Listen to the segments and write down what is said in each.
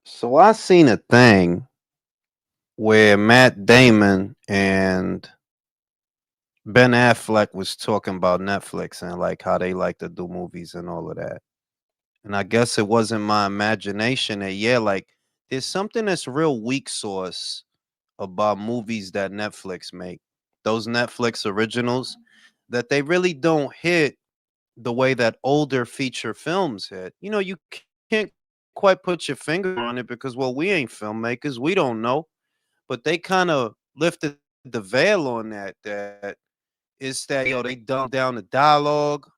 So I seen a thing where Matt Damon and Ben Affleck was talking about Netflix and like how they like to do movies and all of that. And I guess it wasn't my imagination that like there's something that's real weak sauce about movies that Netflix make. Those Netflix originals that they really don't hit the way that older feature films hit. You can't quite put your finger on it because we ain't filmmakers, we don't know, but they kind of lifted the veil on that is that they dumb down the dialogue.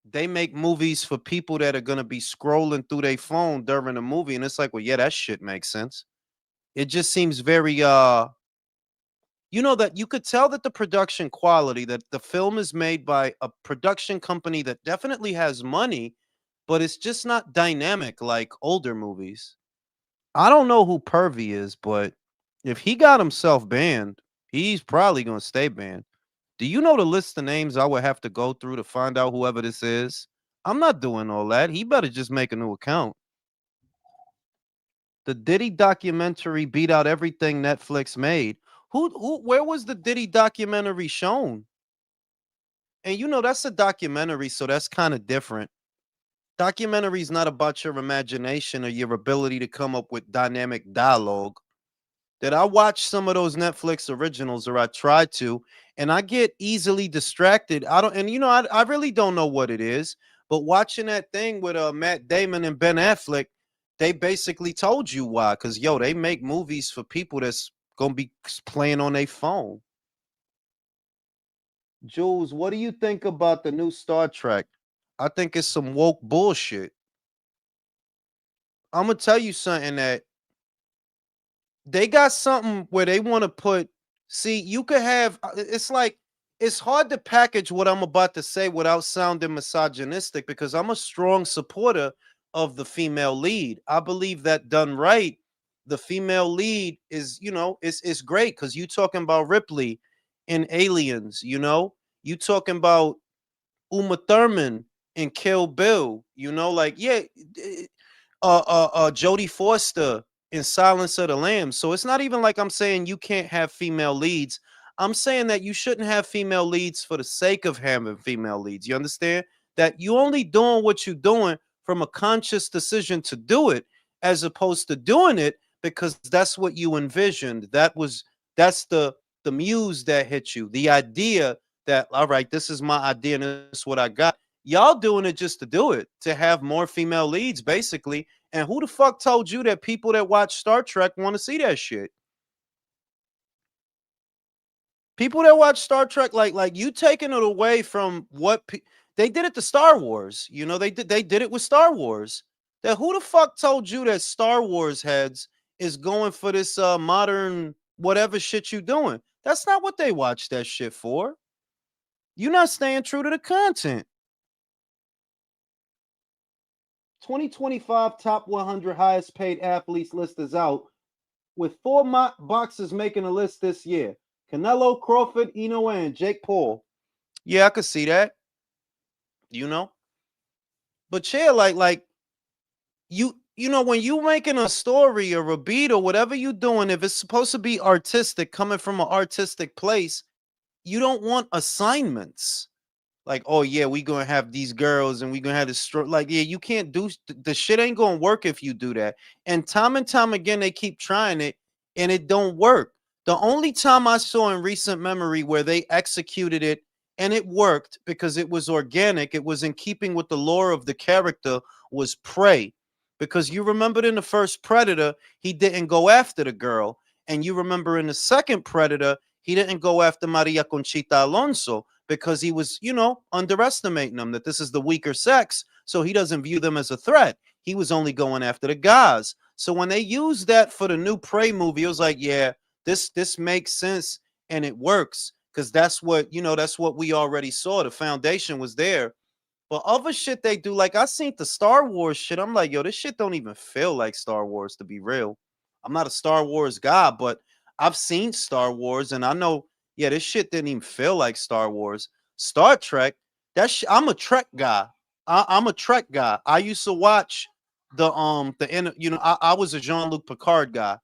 They make movies for people that are gonna be scrolling through their phone during a movie, and it's like, well, yeah, that shit makes sense. It just seems very that you could tell that the production quality, that the film is made by a production company that definitely has money, but it's just not dynamic like older movies. I don't know who Pervy is, but if he got himself banned, he's probably gonna stay banned. Do you know the list of names I would have to go through to find out whoever this is? I'm not doing all that. He better just make a new account. The Diddy documentary beat out everything Netflix made. Where was the Diddy documentary shown? And that's a documentary, so that's kind of different. Documentary is not about your imagination or your ability to come up with dynamic dialogue. That I watch some of those Netflix originals, or I try to, and I get easily distracted. I don't, and I really don't know what it is, but watching that thing with Matt Damon and Ben Affleck, they basically told you why. Because they make movies for people that's gonna be playing on their phone. Jules, what do you think about the new Star Trek? I think it's some woke bullshit. I'm gonna tell you something that they got something where they want to put. See, you could have. It's like it's hard to package what I'm about to say without sounding misogynistic because I'm a strong supporter of the female lead. I believe that done right, the female lead is it's great because you talking about Ripley in Aliens. You talking about Uma Thurman in Kill Bill. Like Jodie Foster in Silence of the Lambs. So it's not even like I'm saying you can't have female leads. I'm saying that you shouldn't have female leads for the sake of having female leads. You understand? That you only doing what you're doing from a conscious decision to do it, as opposed to doing it because that's what you envisioned. That's the muse that hit you. The idea that, all right, this is my idea and this is what I got. Y'all doing it just to do it, to have more female leads, basically. And who the fuck told you that people that watch Star Trek want to see that shit? People that watch Star Trek, like you taking it away from what they did it to Star Wars. They did it with Star Wars. That who the fuck told you that Star Wars heads is going for this modern whatever shit you doing? That's not what they watch that shit for. You're not staying true to the content. 2025 top 100 highest paid athletes list is out, with four boxers making a list this year: Canelo, Crawford, Inoue, and Jake Paul. Yeah, I could see that. You know, but yeah, like when you making a story or a beat or whatever you doing, if it's supposed to be artistic, coming from an artistic place, you don't want assignments. Like, oh yeah, we gonna have these girls and we gonna have this like, yeah, you can't do the shit ain't gonna work if you do that. And time again they keep trying it and it don't work. The only time I saw in recent memory where they executed it and it worked because it was organic, it was in keeping with the lore of the character, was Prey. Because you remembered in the first Predator he didn't go after the girl, and you remember in the second Predator he didn't go after Maria Conchita Alonso because he was, underestimating them, that this is the weaker sex. So he doesn't view them as a threat. He was only going after the guys. So when they used that for the new Prey movie, it was like, yeah, this makes sense and it works because that's what we already saw. The foundation was there. But other shit they do, like I seen the Star Wars shit. I'm like, yo, this shit don't even feel like Star Wars, to be real. I'm not a Star Wars guy, but I've seen Star Wars and I know, yeah, this shit didn't even feel like Star Wars. Star Trek, I'm a Trek guy. I'm a Trek guy. I used to watch I was a Jean-Luc Picard guy.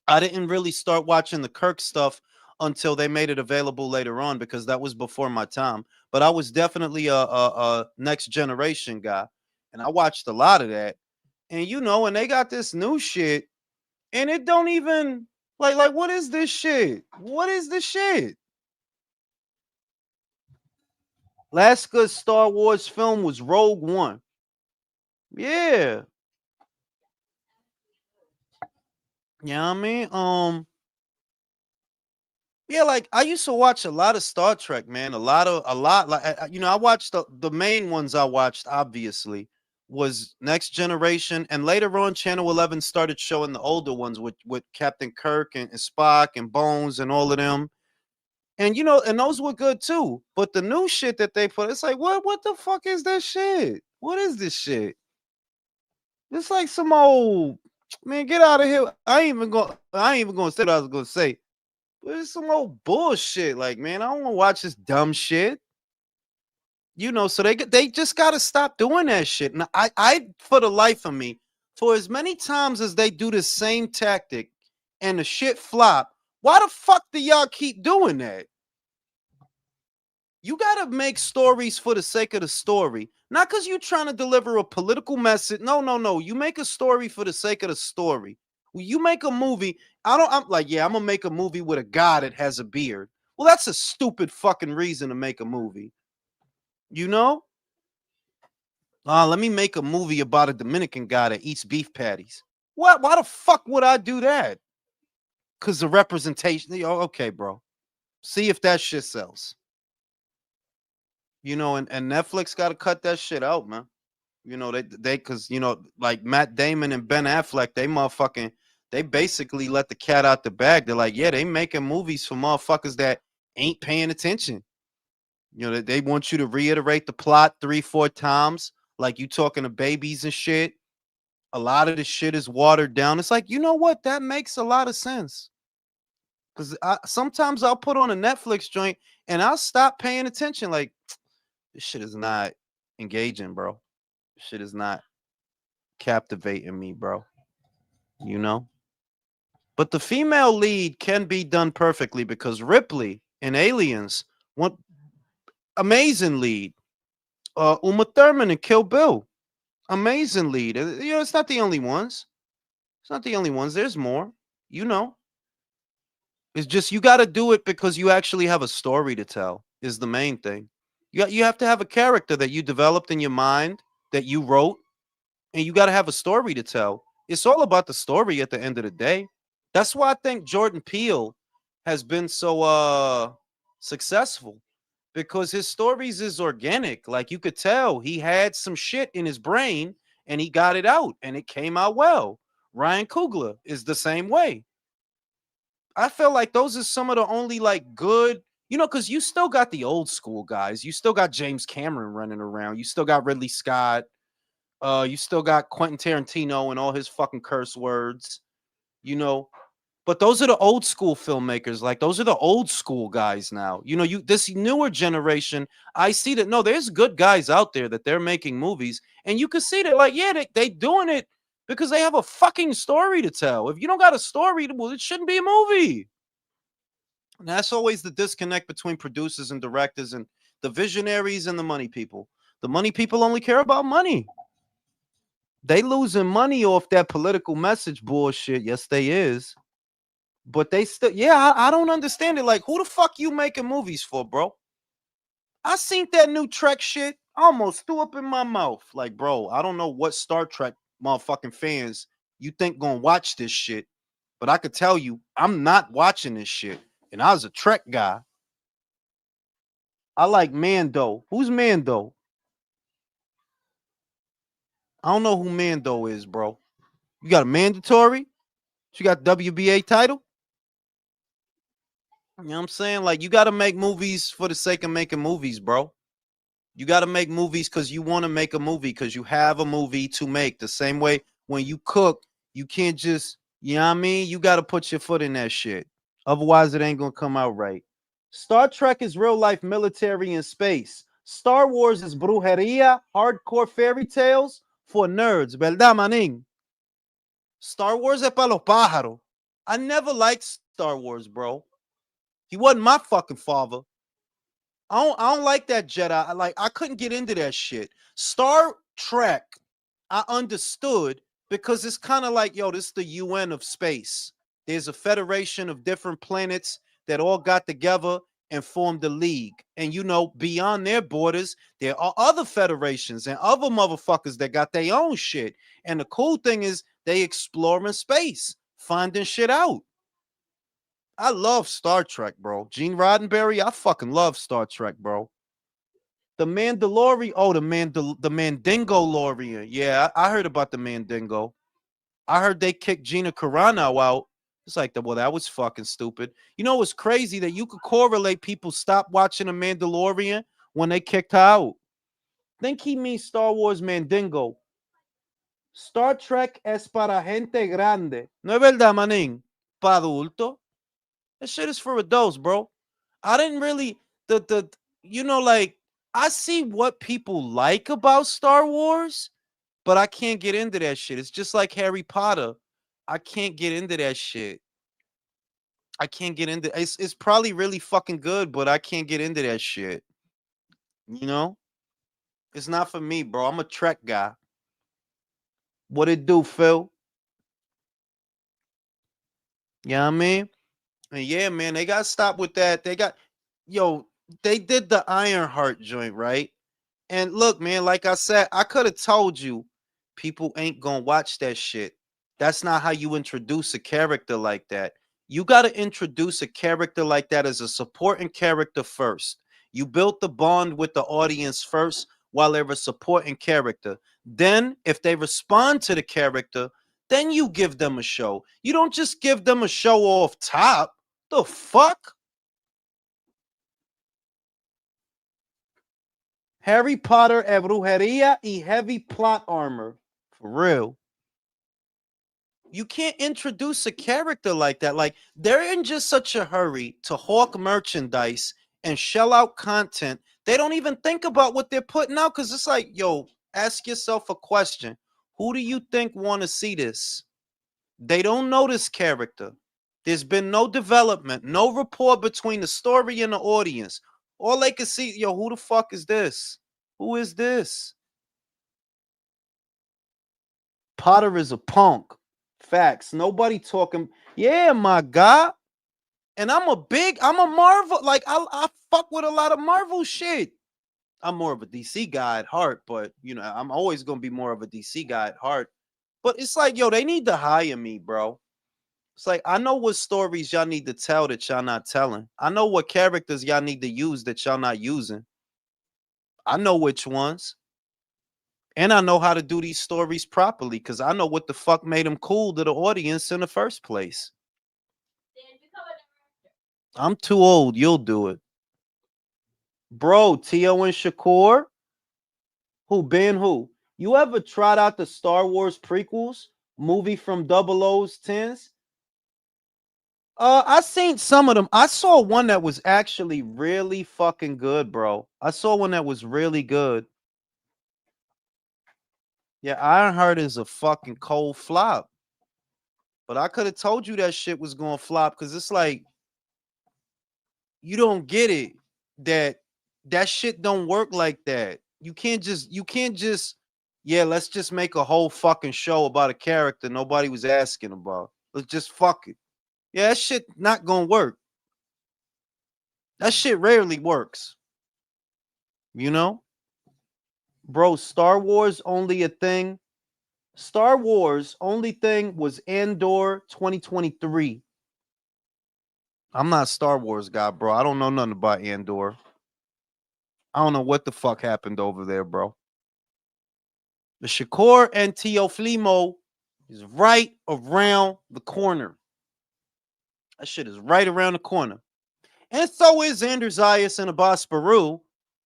I didn't really start watching the Kirk stuff until they made it available later on because that was before my time. But I was definitely a Next Generation guy, and I watched a lot of that. And and they got this new shit, and it don't even like what is this shit? What is this shit? Last good Star Wars film was Rogue One. Yeah. Yeah, I mean, yeah, like I used to watch a lot of Star Trek, man. A lot. Like I watched the main ones. I watched obviously was Next Generation, and later on, Channel 11 started showing the older ones with Captain Kirk and Spock and Bones and all of them. And and those were good too. But the new shit that they put, it's like, what the fuck is this shit? What is this shit? It's like some old man. Get out of here. I ain't even gonna say what I was gonna say. But it's some old bullshit. Like, man, I don't want to watch this dumb shit. So they just gotta stop doing that shit. And I for the life of me, for as many times as they do the same tactic and the shit flop, why the fuck do y'all keep doing that? You gotta make stories for the sake of the story, not because you're trying to deliver a political message. No, no, no. You make a story for the sake of the story. When you make a movie, I'm like, yeah, I'm gonna make a movie with a guy that has a beard. Well, that's a stupid fucking reason to make a movie. You know? Let me make a movie about a Dominican guy that eats beef patties. What? Why the fuck would I do that? Because the representation. Okay, bro. See if that shit sells. And Netflix got to cut that shit out, man. They because like Matt Damon and Ben Affleck, they basically let the cat out the bag. They're like, yeah, they making movies for motherfuckers that ain't paying attention. They want you to reiterate the plot 3-4 times, like you talking to babies and shit. A lot of the shit is watered down. It's like, you know what? That makes a lot of sense. Because sometimes I'll put on a Netflix joint and I'll stop paying attention. Like, this shit is not engaging, bro. This shit is not captivating me, bro. You know? But the female lead can be done perfectly because Ripley in Aliens, one amazing lead. Uma Thurman in Kill Bill, amazing lead. It's not the only ones. It's not the only ones. There's more. You know. It's just you got to do it because you actually have a story to tell. Is the main thing. You have to have a character that you developed in your mind that you wrote, and you got to have a story to tell. It's all about the story at the end of the day. That's why I think Jordan Peele has been so successful because his stories is organic. Like you could tell he had some shit in his brain and he got it out and it came out well. Ryan Coogler is the same way. I feel like those are some of the only like good, because you still got the old school guys. You still got James Cameron running around. You still got Ridley Scott. You still got Quentin Tarantino and all his fucking curse words, you know. But those are the old school filmmakers. Like those are the old school guys now. This newer generation, I see that no, there's good guys out there that they're making movies, and you can see that, like, yeah, they doing it because they have a fucking story to tell. If you don't got a story, well, it shouldn't be a movie. And that's always the disconnect between producers and directors and the visionaries and the money people. The money people only care about money. They losing money off that political message bullshit. Yes, they is. But they still, yeah, I don't understand it. Like, who the fuck you making movies for, bro? I seen that new Trek shit. I almost threw up in my mouth. Like, bro, I don't know what Star Trek motherfucking fans you think gonna watch this shit, but I could tell you, I'm not watching this shit. And I was a Trek guy. I like Mando. Who's Mando? I don't know who Mando is, bro. You got a mandatory? You got WBA title? You know what I'm saying? Like, you got to make movies for the sake of making movies, bro. You got to make movies because you want to make a movie because you have a movie to make. The same way when you cook, you can't just, you know what I mean? You got to put your foot in that shit. Otherwise, it ain't going to come out right. Star Trek is real life military in space. Star Wars is brujeria, hardcore fairy tales. for nerds, ¿verdad, manín? Star Wars es para los pájaros. I never liked Star Wars, bro. He wasn't my fucking father. I don't like that Jedi. I couldn't get into that shit. Star Trek, I understood because it's kind of like, yo, this is the UN of space. There's a federation of different planets that all got together and formed a league. And beyond their borders, there are other federations and other motherfuckers that got their own shit. And the cool thing is they exploring space, finding shit out. I love Star Trek, bro. Gene Roddenberry, I fucking love Star Trek, bro. The Mandalorian, the Mandingo-lorian. Yeah, I heard about the Mandingo. I heard they kicked Gina Carano out. It's like, well, that was fucking stupid. You know, it's crazy that you could correlate people stop watching The Mandalorian when they kicked her out. Think he means Star Wars Mandingo. Star Trek es para gente grande. No es verdad, manín. Para adulto. That shit is for adults, bro. I didn't really I see what people like about Star Wars, but I can't get into that shit. It's just like Harry Potter. I can't get into that shit. I can't get into it's probably really fucking good, but I can't get into that shit. You know? It's not for me, bro. I'm a Trek guy. What it do, Phil? You know what I mean? And yeah, man, they got stopped with that. They did the Ironheart joint, right? And look, man, like I said, I could have told you people ain't gonna watch that shit. That's not how you introduce a character like that. You got to introduce a character like that as a supporting character first. You built the bond with the audience first while they're a supporting character. Then, if they respond to the character, then you give them a show. You don't just give them a show off top. The fuck? Harry Potter e brujería y heavy plot armor. For real. You can't introduce a character like that. Like, they're in just such a hurry to hawk merchandise and shell out content. They don't even think about what they're putting out because it's like, yo, ask yourself a question. Who do you think want to see this? They don't know this character. There's been no development, no rapport between the story and the audience. All they can see, yo, who the fuck is this? Who is this? Potter is a punk. Facts. Nobody talking. Yeah, my God. And I'm a Marvel. Like, I fuck with a lot of Marvel shit. I'm more of a DC guy at heart, but I'm always gonna be more of a DC guy at heart. But it's like, yo, they need to hire me, bro. It's like, I know what stories y'all need to tell that y'all not telling. I know what characters y'all need to use that y'all not using. I know which ones. And I know how to do these stories properly because I know what the fuck made them cool to the audience in the first place. I'm too old. You'll do it. Bro, Tio and Shakur? Who, Ben who? You ever tried out the Star Wars prequels? Movie from Double O's 10s? I seen some of them. I saw one that was actually really fucking good, bro. I saw one that was really good. Yeah, Ironheart is a fucking cold flop. But I could have told you that shit was going to flop because it's like, you don't get it that shit don't work like that. You can't just yeah, let's just make a whole fucking show about a character nobody was asking about. Let's just fuck it. Yeah, that shit not gonna work. That shit rarely works. You know? Bro, Star Wars only a thing. Star Wars only thing was Andor 2023. I'm not a Star Wars guy, bro. I don't know nothing about Andor. I don't know what the fuck happened over there, bro. The Shakur and Teoflimo is right around the corner. That shit is right around the corner. And so is Xander Zayas and Abbas Baru,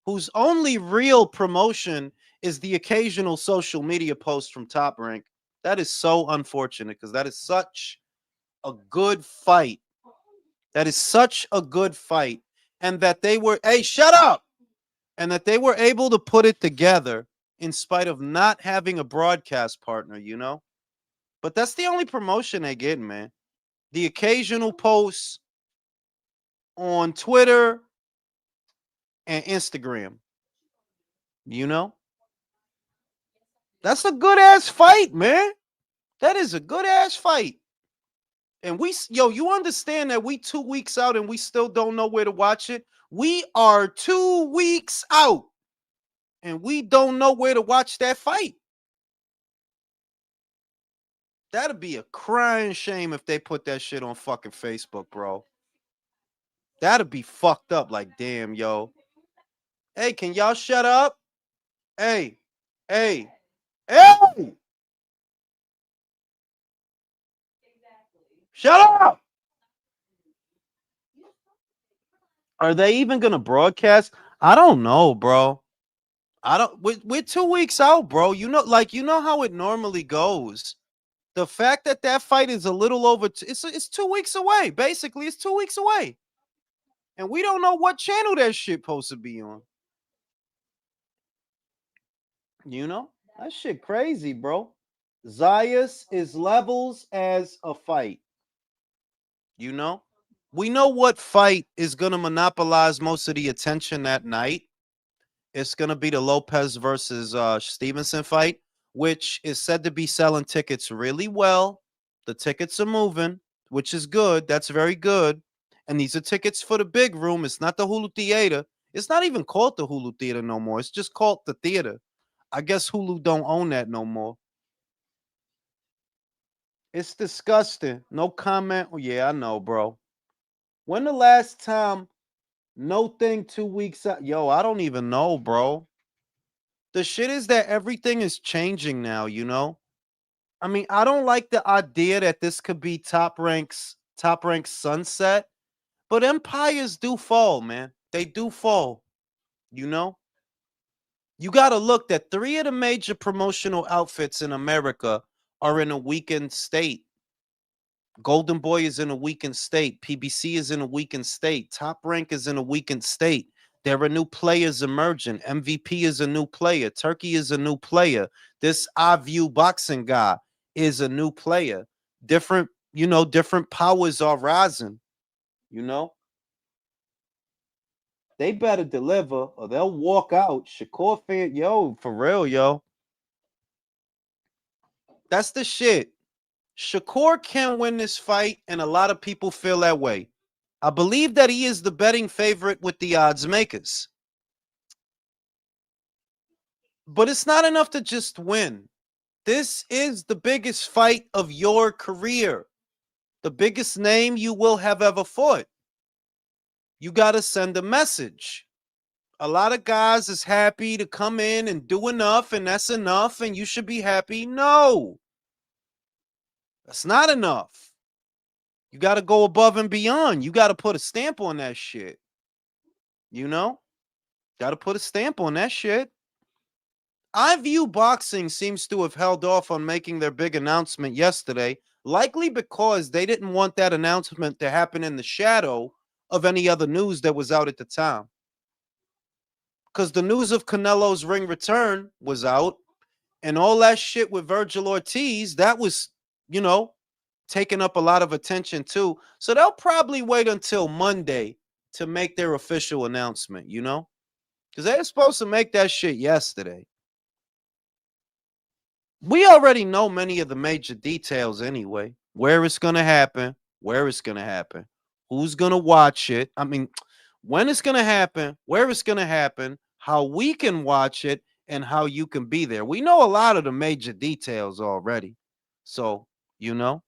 whose only real promotion is the occasional social media post from Top Rank. That is so unfortunate because that is such a good fight. That is such a good fight. And that they were, hey, shut up! And that they were able to put it together in spite of not having a broadcast partner, you know? But that's the only promotion they get, man. The occasional posts on Twitter and Instagram, you know? That's a good ass fight, man. That is a good ass fight. And you understand that we 2 weeks out and we still don't know where to watch it? We are 2 weeks out and we don't know where to watch that fight. That'd be a crying shame if they put that shit on fucking Facebook, bro. That'd be fucked up. Like, damn, yo. Hey, can y'all shut up? Hey, hey, hey! Shut up! Are they even gonna broadcast? I don't know, bro. I don't. We're 2 weeks out, bro. You know how it normally goes. The fact that that fight is a little over, it's 2 weeks away. Basically, it's 2 weeks away, and we don't know what channel that shit supposed to be on. You know that shit crazy, bro. Zayas is levels as a fight. You know, we know what fight is gonna monopolize most of the attention that night. It's going to be the Lopez versus Stevenson fight, which is said to be selling tickets really well. The tickets are moving, which is good. That's very good. And these are tickets for the big room. It's not the Hulu Theater. It's not even called the Hulu Theater no more. It's just called the theater. I guess Hulu don't own that no more. It's disgusting. No comment. Oh, yeah, I know, bro. When the last time no thing 2 weeks out? Yo, I don't even know, bro. The shit is that everything is changing now, you know? I mean, I don't like the idea that this could be top ranks sunset, but empires do fall, man. They do fall, you know? You got to look that 3 of the major promotional outfits in America are in a weakened state. Golden Boy is in a weakened state. PBC is in a weakened state. Top Rank is in a weakened state. There are new players emerging. MVP is a new player. Turkey is a new player. This I View boxing guy is a new player. Different powers are rising. You know, they better deliver or they'll walk out. Shakur fan, yo, for real, yo. That's the shit. Shakur can win this fight, and a lot of people feel that way. I believe that he is the betting favorite with the odds makers. But it's not enough to just win. This is the biggest fight of your career, the biggest name you will have ever fought. You got to send a message. A lot of guys is happy to come in and do enough, and that's enough, and you should be happy. No, that's not enough. You got to go above and beyond. You got to put a stamp on that shit. You know? Got to put a stamp on that shit. I View Boxing seems to have held off on making their big announcement yesterday, likely because they didn't want that announcement to happen in the shadow of any other news that was out at the time. Because the news of Canelo's ring return was out, and all that shit with Virgil Ortiz, that was, you know, taking up a lot of attention too. So they'll probably wait until Monday to make their official announcement, you know? Because they were supposed to make that shit yesterday. We already know many of the major details anyway. Where it's going to happen, who's going to watch it. I mean, when it's going to happen, where it's going to happen, how we can watch it, and how you can be there. We know a lot of the major details already. So, you know,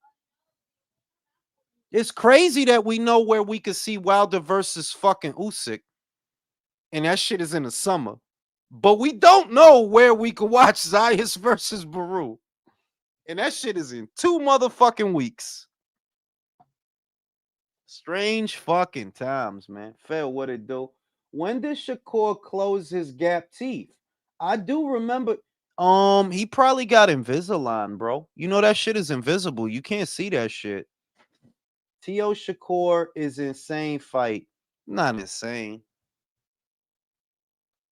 it's crazy that we know where we could see Wilder versus fucking Usyk, and that shit is in the summer. But we don't know where we could watch Zayas versus Baru. And that shit is in 2 motherfucking weeks. Strange fucking times, man. Phil, what it do? When did Shakur close his gap teeth? I do remember. He probably got Invisalign, bro. You know that shit is invisible. You can't see that shit. T.O. Shakur is insane fight. Not insane.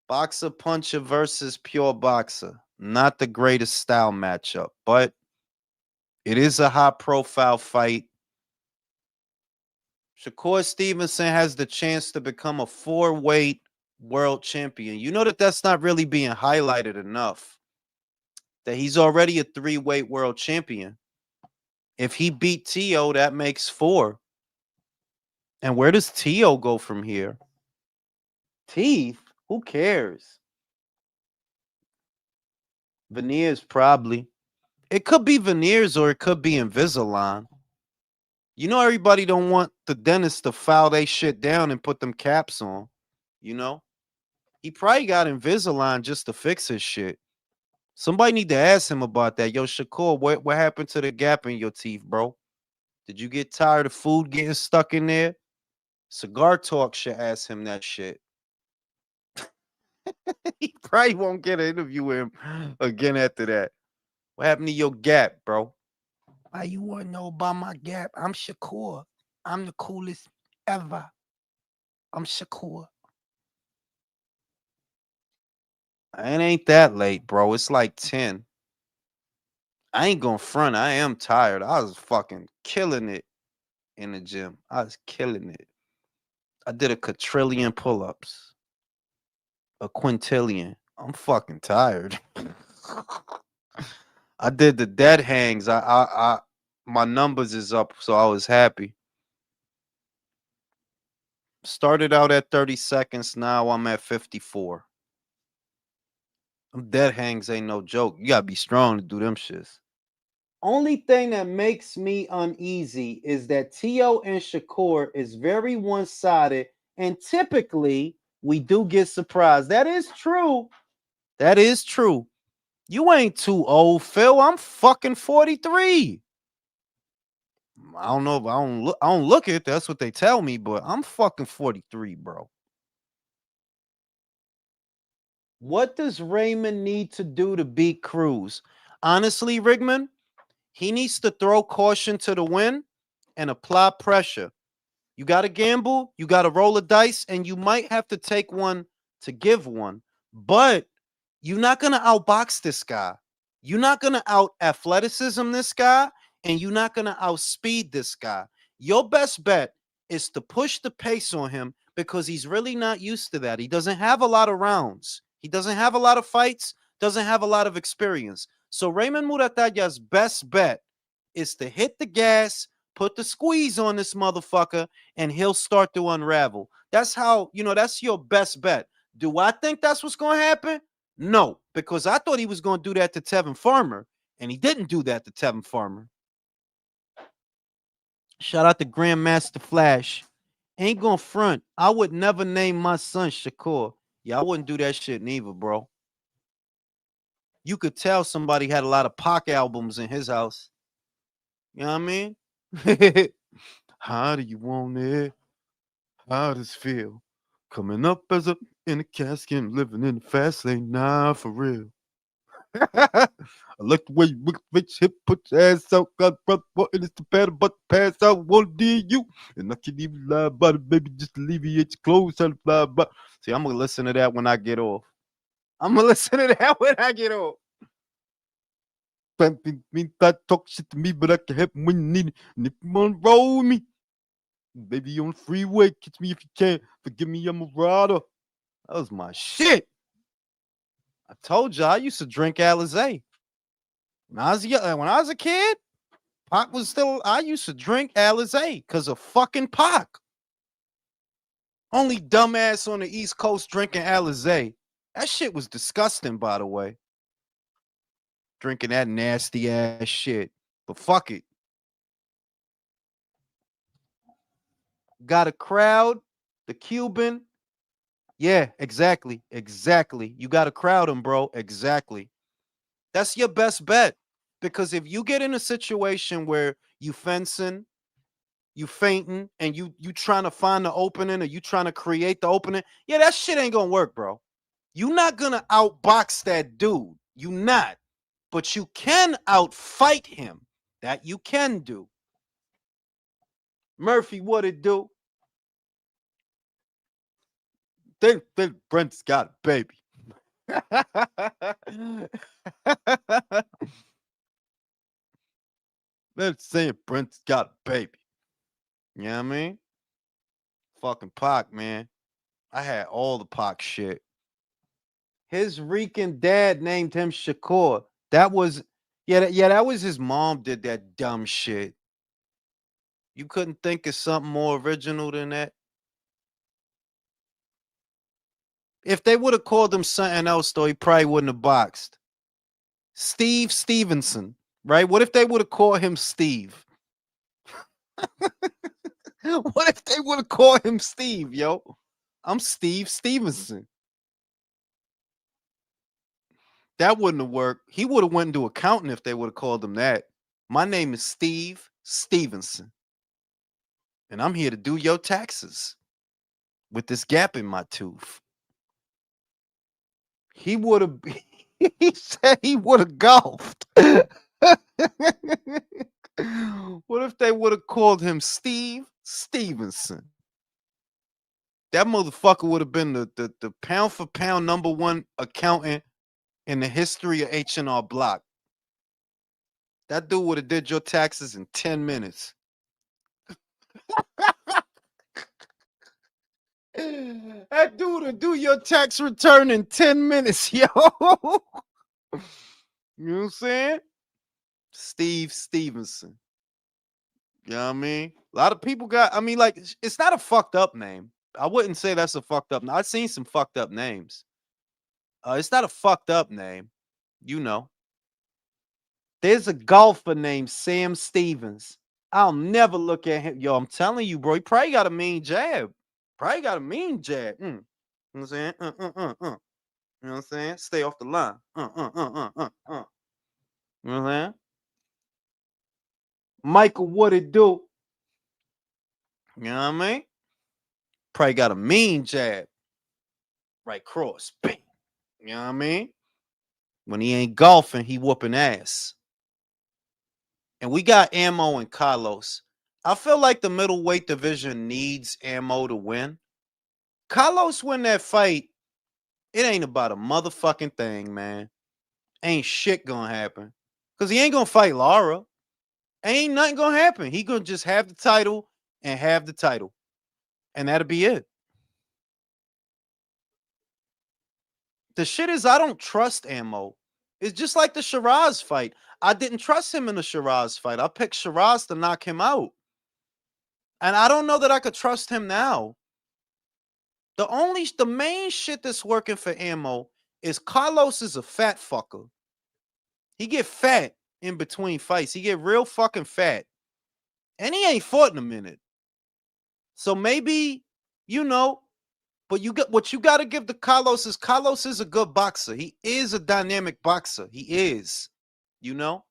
Boxer puncher versus pure boxer. Not the greatest style matchup, but it is a high profile fight. Shakur Stevenson has the chance to become a 4-weight world champion. You know that that's not really being highlighted enough. That he's already a 3-weight world champion. If he beat Tio, that makes 4. And where does Tio go from here? Teeth? Who cares? Veneers, probably. It could be veneers or it could be Invisalign. You know, everybody don't want the dentist to file they shit down and put them caps on. You know? He probably got Invisalign just to fix his shit. Somebody need to ask him about that. Yo, Shakur, what happened to the gap in your teeth, bro? Did you get tired of food getting stuck in there? Cigar Talk should ask him that shit. He probably won't get an interview with him again after that. What happened to your gap, bro? Why you want to know about my gap? I'm Shakur. I'm the coolest ever. I'm Shakur. It ain't that late, bro. It's like 10. I ain't gonna front. I am tired. I was fucking killing it in the gym. I was killing it. I did a quadrillion pull-ups. A quintillion. I'm fucking tired. I did the dead hangs. My numbers is up, so I was happy. Started out at 30 seconds. Now I'm at 54. Them dead hangs ain't no joke. You gotta be strong to do them shits. Only thing that makes me uneasy is that Tio and Shakur is very one-sided, and typically we do get surprised. That is true. That is true. You ain't too old, Phil. I'm fucking 43. I don't know if I don't look it. That's what they tell me, but I'm fucking 43, bro. What does Raymond need to do to beat Cruz? Honestly, Rigman, he needs to throw caution to the wind and apply pressure. You got to gamble, you got to roll a dice, and you might have to take one to give one. But you're not going to outbox this guy. You're not going to out athleticism this guy, and you're not going to outspeed this guy. Your best bet is to push the pace on him because he's really not used to that. He doesn't have a lot of rounds. He doesn't have a lot of fights, doesn't have a lot of experience. So Raymond Murataya's best bet is to hit the gas, put the squeeze on this motherfucker, and he'll start to unravel. That's how, that's your best bet. Do I think that's what's going to happen? No, because I thought he was going to do that to Tevin Farmer, and he didn't do that to Tevin Farmer. Shout out to Grandmaster Flash. Ain't gonna front. I would never name my son Shakur. Yeah, I wouldn't do that shit neither, bro. You could tell somebody had a lot of Pac albums in his house. You know what I mean? How do you want it? How does it feel? Coming up as a in a casket, living in the fast lane, nah, for real. I like the way you look, bitch, hip, put your ass out, got brother, what it is the better, but pass out, won't do you. And I can't even lie about it, baby, just alleviate your clothes, trying to fly about. See, I'm gonna listen to that when I get off. I'm gonna listen to that when I get off. Mean that talk shit to me, but I can help when you need it. And if you wanna roll with me, baby, on the freeway, catch me if you can. Forgive me, I'm a rider. That was my shit. I told you I used to drink Alizé. When I was a kid, Pac was still. I used to drink Alizé because of fucking Pac. Only dumbass on the East Coast drinking Alizé. That shit was disgusting, by the way. Drinking that nasty ass shit. But fuck it. Got a crowd. The Cuban. Yeah, exactly. Exactly. You got to crowd him, bro. Exactly. That's your best bet. Because if you get in a situation where you fencing, you fainting, and you trying to find the opening or you trying to create the opening, yeah, that shit ain't gonna work, bro. You're not gonna outbox that dude. You not. But you can outfight him. That you can do. Murphy, what it do? think Brent's got a baby. They're saying Brent's got a baby. You know what I mean? Fucking Pac, man. I had all the Pac shit. His Rican dad named him Shakur. That was, that was his mom did that dumb shit. You couldn't think of something more original than that? If they would have called him something else, though, he probably wouldn't have boxed. Steve Stevenson, right? What if they would have called him Steve? What if they would have called him Steve, yo? I'm Steve Stevenson. That wouldn't have worked. He would have went into accounting if they would have called him that. My name is Steve Stevenson, and I'm here to do your taxes with this gap in my tooth. He would have. He said he would have golfed. What if they would have called him Steve Stevenson? That motherfucker would have been the pound for pound #1 accountant in the history of H&R Block. That dude would have did your taxes in 10 minutes. That dude would do your tax return in 10 minutes, yo. You know what I'm saying? Steve Stevenson. You know what I mean? A lot of people got, I mean, like, it's not a fucked up name. I wouldn't say that's a fucked up. I've seen some fucked up names. It's not a fucked up name. You know. There's a golfer named Sam Stevens. I'll never look at him. Yo, I'm telling you, bro. He probably got a mean jab. Probably got a mean jab. You know what I'm saying? You know what I'm saying? Stay off the line. You know what I'm saying? Michael, what it do? You know what I mean? Probably got a mean jab. Right cross. Bang. You know what I mean? When he ain't golfing, he whooping ass. And we got Ammo and Carlos. I feel like the middleweight division needs Ammo to win. Carlos win that fight, it ain't about a motherfucking thing, man. Ain't shit gonna happen. Because he ain't gonna fight Lara. Ain't nothing gonna happen. He gonna just have the title and have the title. And that'll be it. The shit is, I don't trust Ammo. It's just like the Shiraz fight. I didn't trust him in the Shiraz fight. I picked Shiraz to knock him out. And I don't know that I could trust him now. The main shit that's working for Ammo is Carlos is a fat fucker. He get fat in between fights. He get real fucking fat. And he ain't fought in a minute. So maybe, you know, but you got what you got to give to Carlos is a good boxer. He is a dynamic boxer. He is, you know.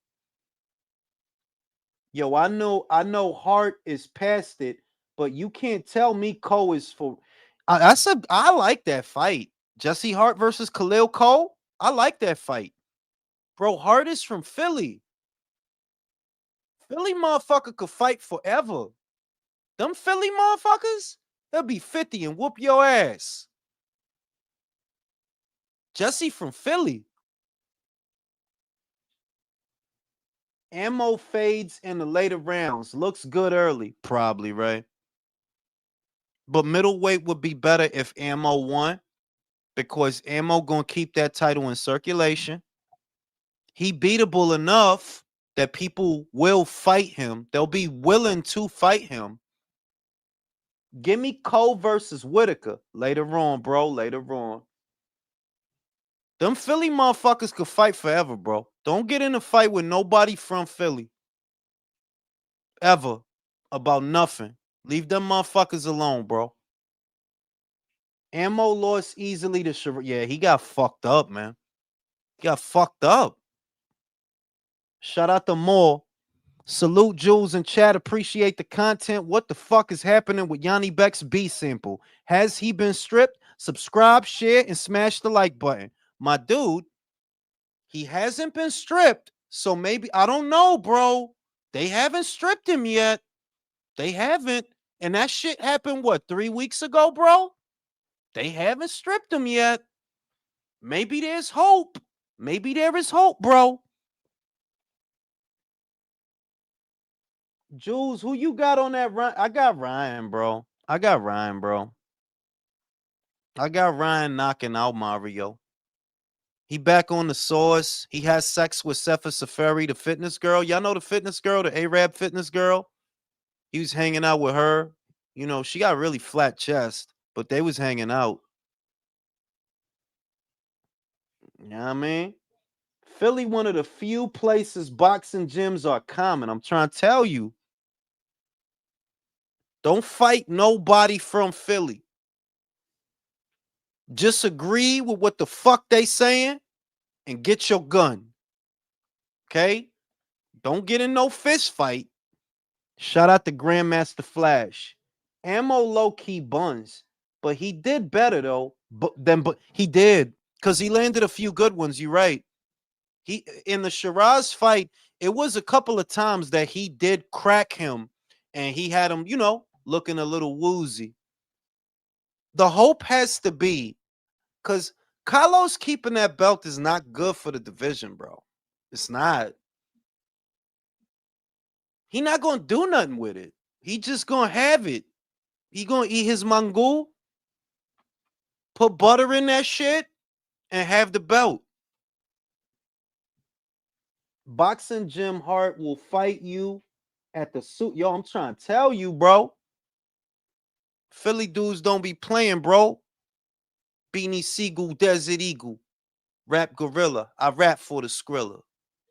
Yo, I know Hart is past it, but you can't tell me Cole is for. I like that fight. Jesse Hart versus Khalil Cole. I like that fight. Bro, Hart is from Philly. Philly motherfucker could fight forever. Them Philly motherfuckers, they'll be 50 and whoop your ass. Jesse from Philly. Ammo fades in the later rounds. Looks good early. Probably, right? But middleweight would be better if Ammo won. Because Ammo gonna keep that title in circulation. He beatable enough that people will fight him. They'll be willing to fight him. Give me Cole versus Whitaker later on, bro. Later on. Them Philly motherfuckers could fight forever, bro. Don't get in a fight with nobody from Philly. Ever. About nothing. Leave them motherfuckers alone, bro. Ammo lost easily to Shiraz. Yeah, he got fucked up, man. He got fucked up. Shout out to Moore. Salute Jules and chat. Appreciate the content. What the fuck is happening with Yanni Beck's B sample? Has he been stripped? Subscribe, share, and smash the like button. My dude, he hasn't been stripped. So maybe, I don't know, bro. They haven't stripped him yet. They haven't. And that shit happened, what, 3 weeks ago, bro? They haven't stripped him yet. Maybe there's hope. Maybe there is hope, bro. Jules, who you got on that run? I got Ryan, bro. I got Ryan, bro. I got Ryan knocking out Mario. He back on the source. He has sex with Sefa Safari, the fitness girl. Y'all know the fitness girl, the Arab fitness girl? He was hanging out with her. You know, she got a really flat chest, but they was hanging out. You know what I mean? Philly, one of the few places boxing gyms are common. I'm trying to tell you. Don't fight nobody from Philly. Just agree with what the fuck they saying and get your gun. Okay? Don't get in no fist fight. Shout out to Grandmaster Flash. Ammo low-key buns. But he did better though. But he did. Because he landed a few good ones. You're right. He in the Shiraz fight, it was a couple of times that he did crack him and he had him, you know, looking a little woozy. The hope has to be because Carlos keeping that belt is not good for the division, bro. It's not. He not gonna do nothing with it. He just gonna have it. He gonna eat his mangul, put butter in that shit, and have the belt. Boxing Jim Hart will fight you at the suit. Yo, I'm trying to tell you, bro. Philly dudes don't be playing, bro. Beanie Siegel, Desert Eagle, Rap Gorilla. I rap for the Skrilla.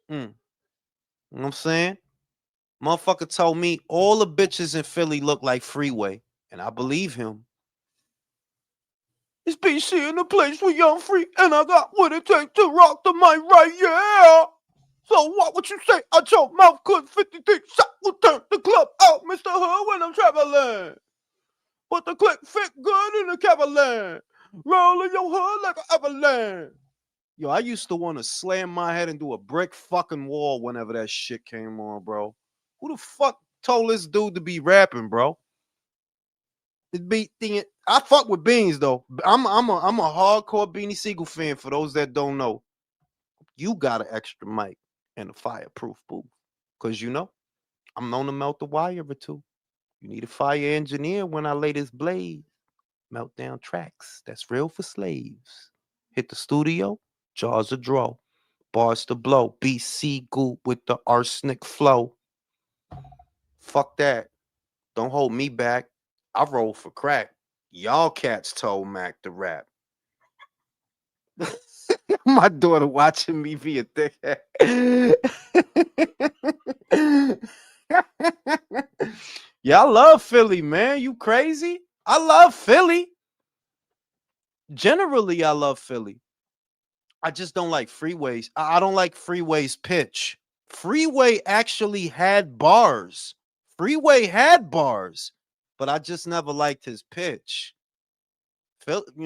You know what I'm saying? Motherfucker told me all the bitches in Philly look like Freeway, and I believe him. It's BC in the place where young free, and I got what it takes to rock the mic right, yeah. So what would you say? I choke mouth cause 53 shot will turn the club out, Mr. Hood, when I'm traveling. But the click fit good in the Cavalan. Rolling your hood like an avalanche. Yo, I used to want to slam my head into a brick fucking wall whenever that shit came on, bro. Who the fuck told this dude to be rapping, bro? I fuck with Beans though. I'm a hardcore Beanie Siegel fan. For those that don't know, you got an extra mic and a fireproof booth, cause you know I'm known to melt the wire or two. You need a fire engineer when I lay this blaze. Meltdown tracks. That's real for slaves. Hit the studio. Jaws a draw. Bars to blow. BC Goop with the arsenic flow. Fuck that. Don't hold me back. I roll for crack. Y'all cats told Mac to rap. My daughter watching me be a dickhead. Yeah, I love Philly, man. You crazy? I love Philly. Generally, I love Philly. I just don't like Freeways. I don't like Freeway's pitch. Freeway actually had bars. Freeway had bars, but I just never liked his pitch.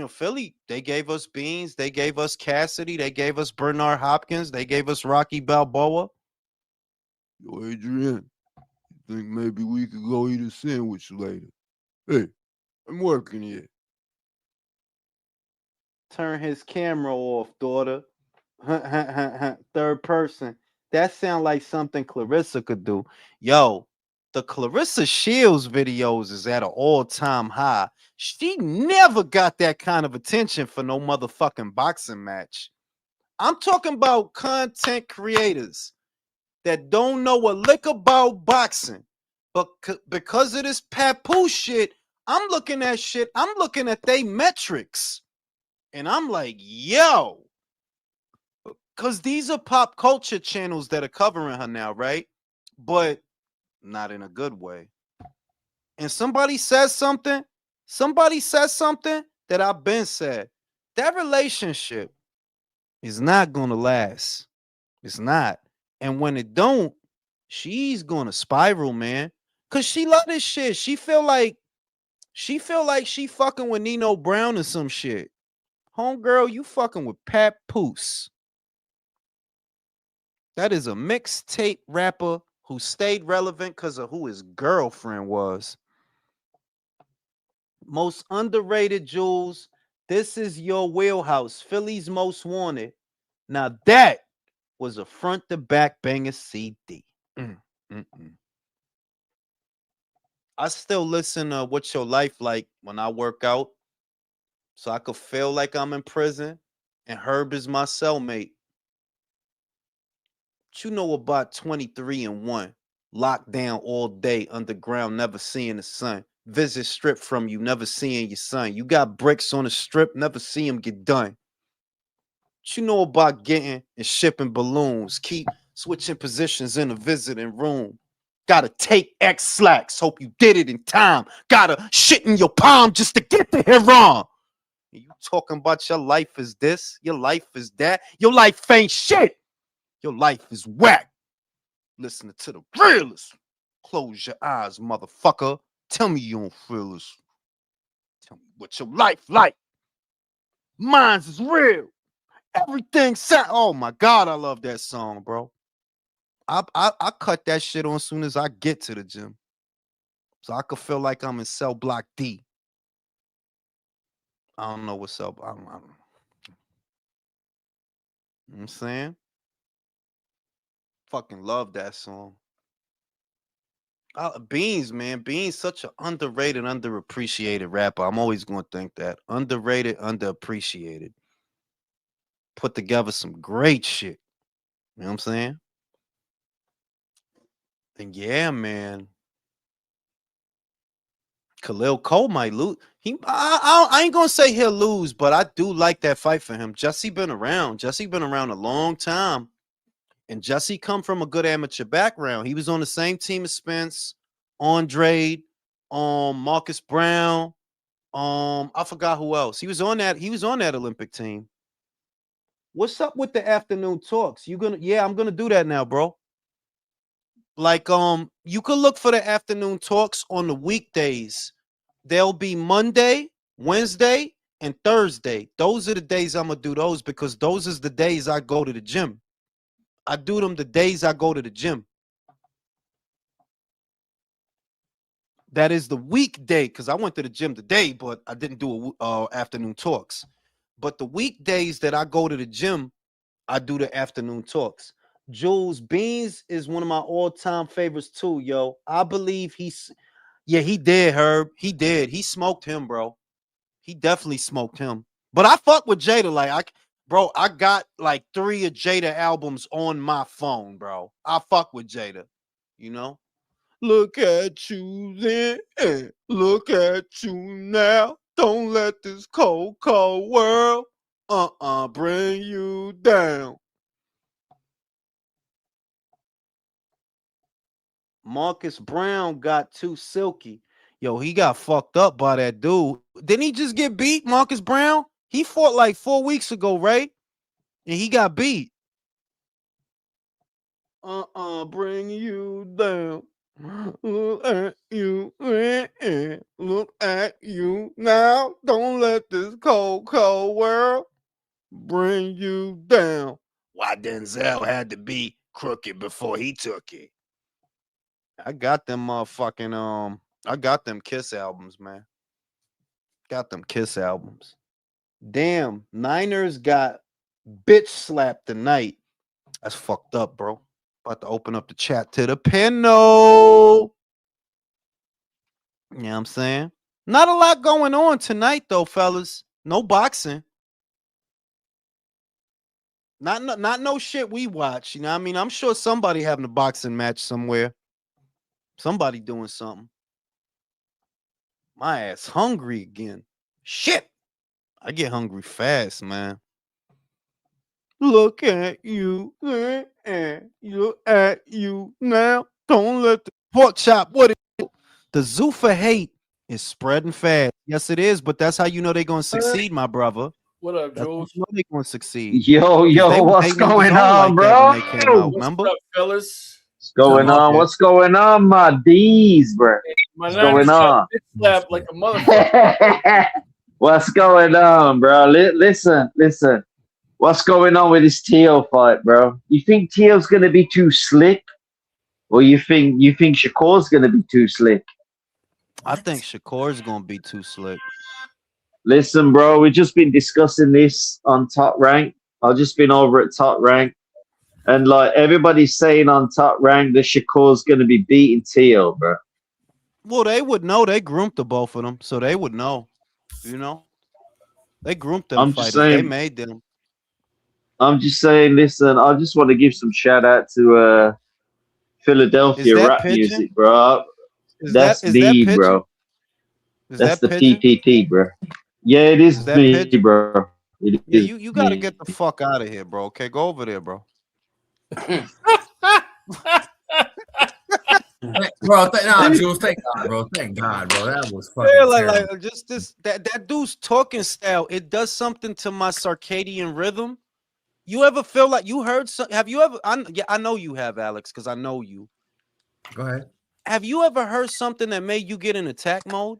Philly, they gave us Beans, they gave us Cassidy, they gave us Bernard Hopkins, they gave us Rocky Balboa. Yo, Adrian, think maybe we could go eat a sandwich later? Hey, I'm working here. Turn his camera off, daughter. Third person. That sound like something Clarissa could do. Yo, the Clarissa Shields videos is at an all-time high. She never got that kind of attention for no motherfucking boxing match. I'm talking about content creators that don't know a lick about boxing. But because of this Papoose shit, I'm looking at shit. I'm looking at they metrics. And I'm like, yo. Because these are pop culture channels that are covering her now, right? But not in a good way. And somebody says something that I've been said. That relationship is not going to last. It's not. And when it don't, she's going to spiral, man. Because she love this shit. She feel like she fucking with Nino Brown or some shit. Homegirl, you fucking with Papoose. That is a mixtape rapper who stayed relevant because of who his girlfriend was. Most underrated, Jules. This is your wheelhouse. Philly's Most Wanted. Now that was a front to back banger CD. Mm, mm, mm. I still listen to What's Your Life Like when I work out, so I could feel like I'm in prison. And Herb is my cellmate. What you know about 23 and 1? Locked down all day, underground, never seeing the sun. Visit stripped from you, never seeing your son. You got bricks on the strip, never see them get done. What you know about getting and shipping balloons? Keep switching positions in the visiting room. Gotta take X slacks. Hope you did it in time. Gotta shit in your palm just to get the here on. You talking about your life is this? Your life is that? Your life ain't shit. Your life is whack. Listening to the realest. Close your eyes, motherfucker. Tell me you don't feel this. Tell me what your life like. Mine's is real. Everything sound. Oh my god, I love that song, bro. I cut that shit on as soon as I get to the gym, so I could feel like I'm in cell block D. I don't know what's up. You know what I'm saying, fucking love that song. Beans, man, Beans, such an underrated, underappreciated rapper. I'm always going to think that underrated, underappreciated. Put together some great shit. You know what I'm saying? And yeah, man, Khalil Cole might lose. I ain't gonna say he'll lose, but I do like that fight for him. Jesse been around. Jesse been around a long time, and Jesse come from a good amateur background. He was on the same team as Spence, Andre, Marcus Brown. I forgot who else. He was on that. He was on that Olympic team. What's up with the afternoon talks? You gonna? Yeah, I'm gonna do that now, bro. Like, you could look for the afternoon talks on the weekdays. They'll be Monday, Wednesday, and Thursday. Those are the days I'm gonna do those because those is the days I go to the gym. I do them the days I go to the gym. That is the weekday because I went to the gym today, but I didn't do afternoon talks. But the weekdays that I go to the gym, I do the afternoon talks. Jules Beans is one of my all-time favorites too, yo. I believe yeah, he did, Herb. He did. He smoked him, bro. He definitely smoked him. But I fuck with Jada. Bro, I got like 3 of Jada albums on my phone, bro. I fuck with Jada, you know? Look at you then, look at you now. Don't let this cold, cold world bring you down. Marcus Brown got too silky. Yo, he got fucked up by that dude. Didn't he just get beat, Marcus Brown? He fought like 4 weeks ago, right? And he got beat. Bring you down. Look at you, look at you now. Don't let this cold, cold world bring you down. Why Denzel had to be crooked before he took it? I got them motherfucking I got them Kiss albums, man. Got them Kiss albums. Damn, Niners got bitch slapped tonight. That's fucked up, bro. About to open up the chat to the panel. You know what I'm saying? Not a lot going on tonight, though, fellas. No boxing. Not no shit we watch. You know what I mean? I'm sure somebody having a boxing match somewhere. Somebody doing something. My ass hungry again. Shit. I get hungry fast, man. Look at you. Look at you now. Don't let the pork chop. What is the Zuffa hate is spreading fast. Yes, it is, but that's how you know they're gonna succeed, my brother. What up, That's how Jules? you know they're gonna succeed. Yo, what's going on, bro? When they came out, What's remember? up, fellas? What's going on? What's going on, my D's, bro? My What's Niners going on? bitch slap like a motherfucker. What's going on, bro? Listen. What's going on with this Teal fight, bro? You think Teal's gonna be too slick, or you think Shakur's gonna be too slick? I think Shakur's gonna be too slick. Listen, bro, we've just been discussing this on Top Rank. I've just been over at Top Rank, and like everybody's saying on Top Rank that Shakur's gonna be beating Teal, bro. Well, they would know. They groomed the both of them, so they would know. You know, they groomed them I'm just fighters. They saying. made them. I'm just saying. Listen, I just want to give some shout out to Is Philadelphia that rap pigeon? music, bro. That's Is that me, pigeon? bro. Is That's that the pigeon? PPP, bro. Yeah, it Is is that me, pigeon? bro. It Yeah, is you got to me. get the fuck out of here, bro. Okay, go over there, bro. Bro, nah, Jules, thank God, bro. Thank God, bro. That was Yeah, fucking terrible. like just this that dude's talking style. It does something to my circadian rhythm. You ever feel like you heard some? Have you ever? I know you have, Alex, because I know you. Go ahead. Have you ever heard something that made you get in attack mode?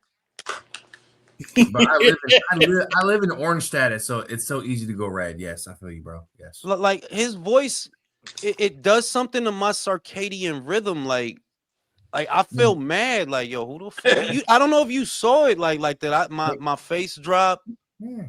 But I live in orange status, so it's so easy to go red. Yes, I feel you, bro. Yes. Like his voice, it does something to my circadian rhythm. Like I feel mad. Like yo, who the fuck? I don't know if you saw it. Like that. My face dropped. Yeah.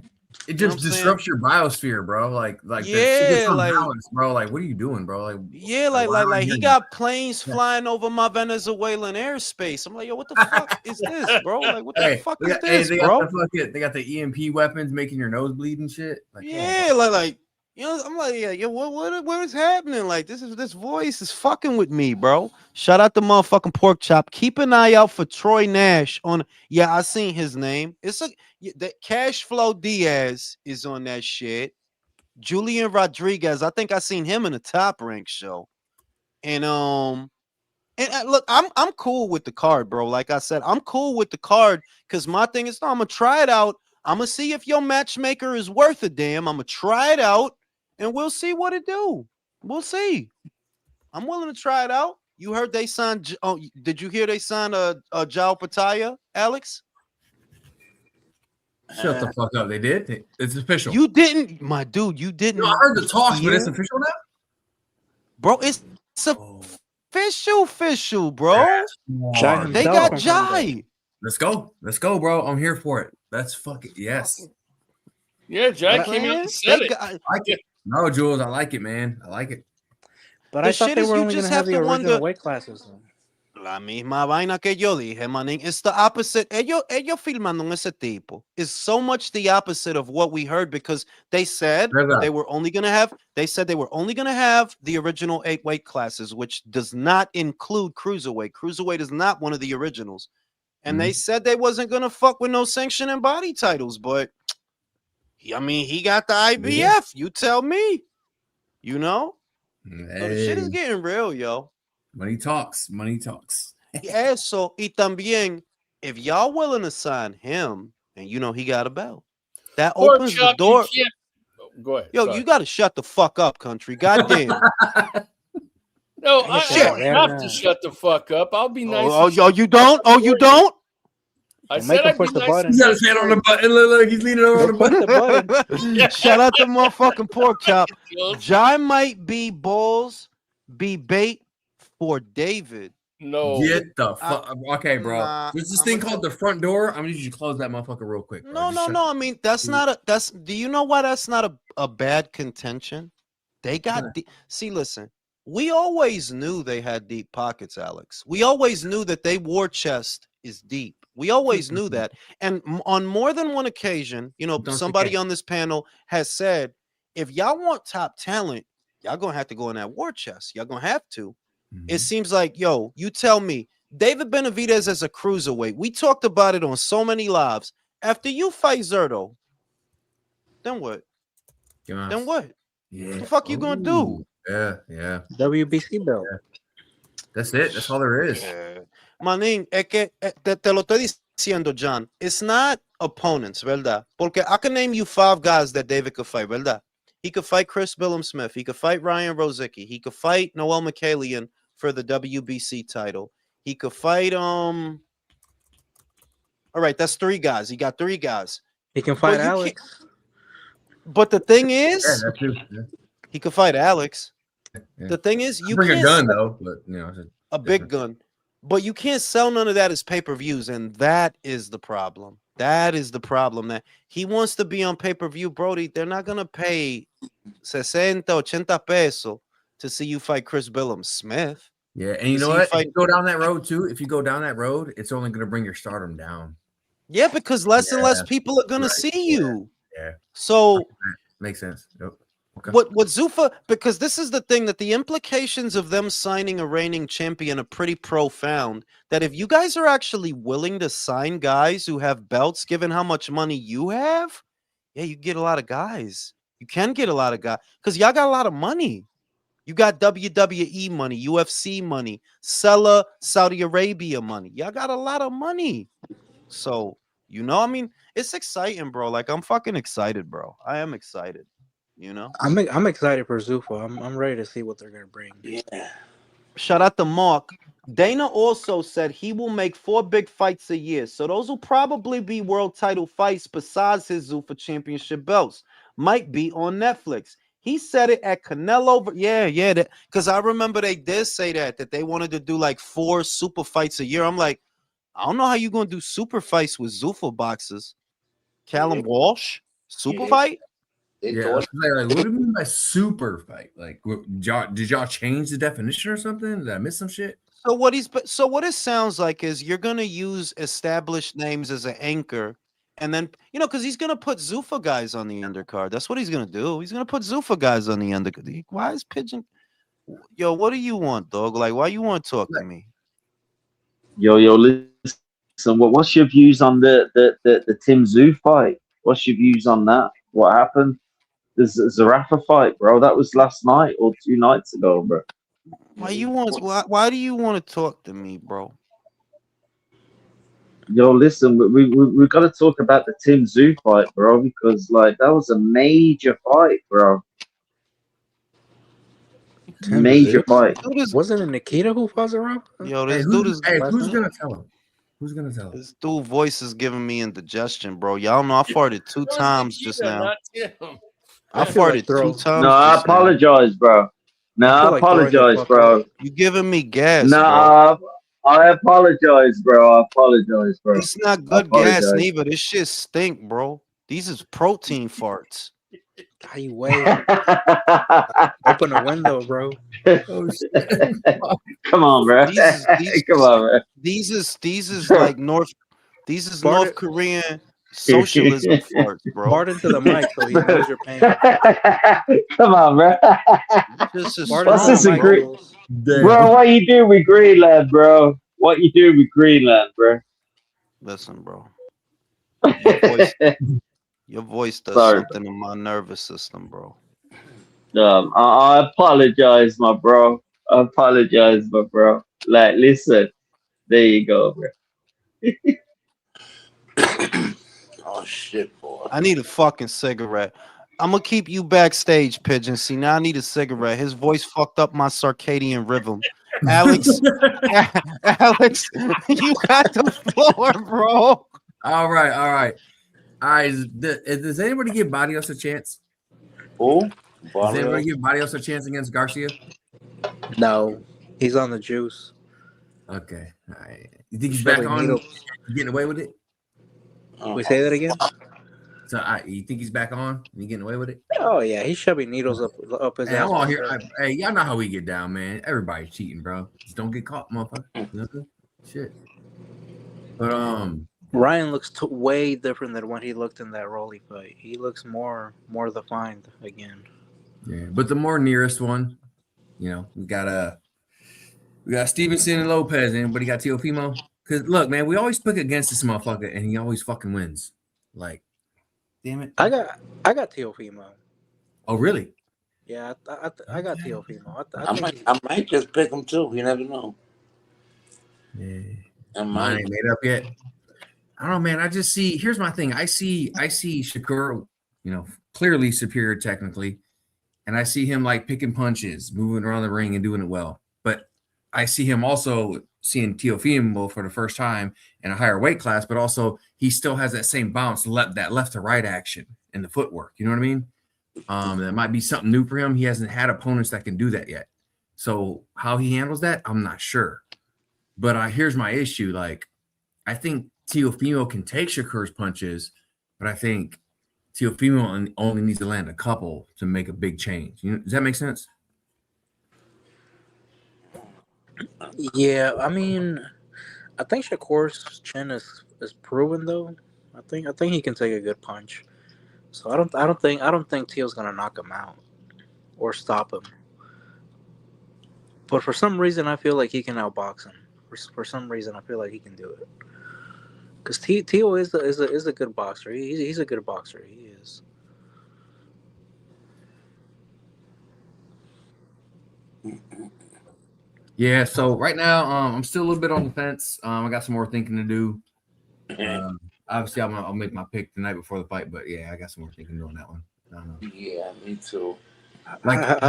It You know what just I'm saying? disrupts your biosphere, bro. Like that shit gets Yeah, like unbalanced, bro. Like, what are you doing, bro? Like, yeah, why am I like he hearing got planes flying over my Venezuelan airspace. I'm like, yo, what the fuck is this, bro? Like, what the fuck is this, they bro? got the EMP weapons making your nose bleed and shit. Like, Yeah, like you know, I'm like, yeah, what is happening? Like, this voice is fucking with me, bro. Shout out to motherfucking Pork Chop. Keep an eye out for Troy Nash on. Yeah, I seen his name. It's the Cash Flow Diaz is on that shit. Julian Rodriguez, I think I seen him in a Top Rank show, and look, I'm cool with the card, bro. Like I said, I'm cool with the card because my thing is, no, I'm gonna try it out. I'm gonna see if your matchmaker is worth a damn. I'm gonna try it out, and we'll see what it do. We'll see. I'm willing to try it out. You heard they signed? Oh, did you hear they signed a Jao Pataya, Alex? Shut the fuck up. They did. It's official. You didn't, my dude. You didn't. No, I heard the talks, but it's hear? official now. Bro. It's official, bro. Jai They himself got confirmed Jai. Let's go, bro. I'm here for it. That's fucking yes. Yeah, Jai Like, came out man, and said they it. got- I like it. No, Jules, I like it, man. I like it. But The I thought shit they is were you only going just to have have the to original wonder. weight classes. La misma vaina que yo dije, manín. It's the opposite. Ellos filmando en ese tipo is so much the opposite of what we heard because they said Verdad. they were only going to have. They said they were only going to have the original 8 weight classes, which does not include cruiserweight. Cruiserweight is not one of the originals, and they said they wasn't going to fuck with no sanctioning body titles. But I mean, he got the IBF. Yeah. You tell me. You know, so the shit is Hey, getting real, yo. money talks. Money talks. Eso, y también, if y'all willing to sign him, and you know he got a belt, that Pork opens the chop, you door. can't. Oh, go ahead. Yo, sorry. you got to shut the fuck up, country. Goddamn. No, I I hit don't that have right to now. shut the fuck up. I'll be nice. Oh, and oh, you don't? Oh, you don't? I Well, make said him I'd be push the nice. button. He's got his hand on the button. Look, he's leaning over on the Go push button. the button. Shout out to motherfucking Pork Chop. Jules. Jai might be balls, be bait for David. No. Get the fuck. Okay, bro. Nah, There's this I'm thing gonna called the front door. I'm gonna need you to close that motherfucker real quick. Bro. No, Just no, shut- no. I mean, that's not a. That's. Do you know why that's not a bad contention? They got. See, listen. We always knew they had deep pockets, Alex. We always knew that they war chest is deep. We always knew that. And on more than one occasion, you know, Don't you somebody care. on this panel has said, if y'all want top talent, y'all gonna have to go in that war chest. Y'all gonna have to. It seems like, yo, you tell me, David Benavidez as a cruiserweight. We talked about it on so many lives. After you fight Zerto, then what? Then what? Yeah. What the fuck you gonna do? Ooh, yeah. WBC belt. That's it. That's all there is. Manín, es que te lo estoy diciendo, John. It's not opponents, ¿verdad? Porque I can name you 5 guys that David could fight, ¿verdad? He could fight Chris Billum Smith. He could fight Ryan Rozicki. He could fight Noel Mikhalian for the WBC title. He could fight all right, that's 3 guys. He got 3 guys. He can fight But you Alex. But the thing is, Yeah, that's true. Yeah. he could fight Alex. Yeah. The thing is, you Bring a can't gun though, but you know, a big gun. But you can't sell none of that as pay-per-views, and that is the problem. That is the problem. That he wants to be on pay-per-view, Brody. They're not gonna pay 60, 80 pesos to see you fight Chris Billum Smith. Yeah, and you know what? If you go down that road too, if you go down that road, it's only gonna bring your stardom down. Yeah, because less and less people are gonna see you. Yeah. So makes sense. Yep. Okay. What Zuffa, because this is the thing, that the implications of them signing a reigning champion are pretty profound. That if you guys are actually willing to sign guys who have belts, given how much money you have, yeah, you get a lot of guys. You can get a lot of guys because y'all got a lot of money. You got WWE money, UFC money, Sella, Saudi Arabia money. Y'all got a lot of money. So, I mean, it's exciting, bro. Like, I'm fucking excited, bro. I am excited. I'm excited for Zuffa. I'm ready to see what they're gonna bring. Yeah. Shout out to Mark. Dana also said he will make 4 big fights a year. So those will probably be world title fights besides his Zuffa championship belts. Might be on Netflix. He said it at Canelo. Yeah. Because I remember they did say that they wanted to do like 4 super fights a year. I'm like, I don't know how you're going to do super fights with Zuffa boxers. Callum Walsh? Super fight? Yeah, like, what do you mean by super fight? Like, did y'all change the definition or something? Did I miss some shit? So what it sounds like is you're gonna use established names as an anchor, and then because he's gonna put Zuffa guys on the undercard. That's what he's gonna do. He's gonna put Zuffa guys on the undercard. Why is Pigeon? Yo, what do you want, dog? Like, why you want to talk to me? Yo, listen. What's your views on the Tim Tszyu fight? What's your views on that? What happened? The Zarafa fight, bro. That was last night or 2 nights ago, bro. Why do you want to talk to me, bro? Yo, listen, we got to talk about the Tim Tszyu fight, bro, because like that was a major fight, bro. Major fight. Wasn't it Nikita who fought Zarafa? Yo, this dude is. Hey, who's gonna tell him? Who's gonna tell him? This dude voice is giving me indigestion, bro. Y'all know I farted 2 times just now. I farted 2 times. No, I apologize, bro. No, I apologize, bro. You giving me gas? No, I apologize, bro. I apologize, bro. It's not good gas neither. This shit stink, bro. These is protein farts. How you wait? Open a window, bro. Oh, come on, bro. Come on, bro. These is like North Korean socialism farts, bro. Fart into the mic so he knows your pain. Come on, bro. What's this agree? Bro, what you do with Greenland, bro? What you do with Greenland, bro? Listen, bro. Your voice does something in my nervous system, bro. I apologize, my bro. I apologize, my bro. Like, listen. There you go, bro. Oh shit, boy. I need a fucking cigarette. I'm gonna keep you backstage, Pigeon. See, now I need a cigarette. His voice fucked up my circadian rhythm. Alex, Alex, you got the floor, bro. All right. Does anybody give Barrios a chance? Who? Does anybody give Barrios a chance against Garcia? No, he's on the juice. Okay, all right. You think he's back on? Getting away with it? We say that again? So you think he's back on? You getting away with it? Oh yeah, he shoving needles up his ass. I'm all here. Hey, y'all know how we get down, man. Everybody's cheating, bro. Just don't get caught, motherfucker. Shit. But Ryan looks way different than when he looked in that Rolly fight. He looks more defined again. Yeah, but the more nearest one, we got Stevenson and Lopez. Anybody got Teofimo? Because look, man, we always pick against this motherfucker, and he always fucking wins. Like, damn it. I got Teofimo. Oh, really? Yeah, I got Teofimo. I might just pick him too. You never know. Yeah. Mine ain't made up yet. I don't know, man. I just see. Here's my thing. I see Shakur, clearly superior technically, and I see him like picking punches, moving around the ring, and doing it well. But I see him also seeing Teofimo for the first time in a higher weight class, but also he still has that same bounce, that left to right action in the footwork. You know what I mean? That might be something new for him. He hasn't had opponents that can do that yet. So how he handles that, I'm not sure. But here's my issue. Like, I think Teofimo can take Shakur's punches, but I think Teofimo only needs to land a couple to make a big change. Does that make sense? Yeah, I mean, I think Shakur's chin is proven though. I think he can take a good punch. So I don't think Teal's gonna knock him out or stop him. But for some reason, I feel like he can outbox him. For some reason, I feel like he can do it. Because Teal is a good boxer. He's a good boxer. He is. Yeah. So right now, I'm still a little bit on the fence. I got some more thinking to do. Obviously, I'll make my pick the night before the fight, but yeah, I got some more thinking to do on that one. Yeah, me too. Like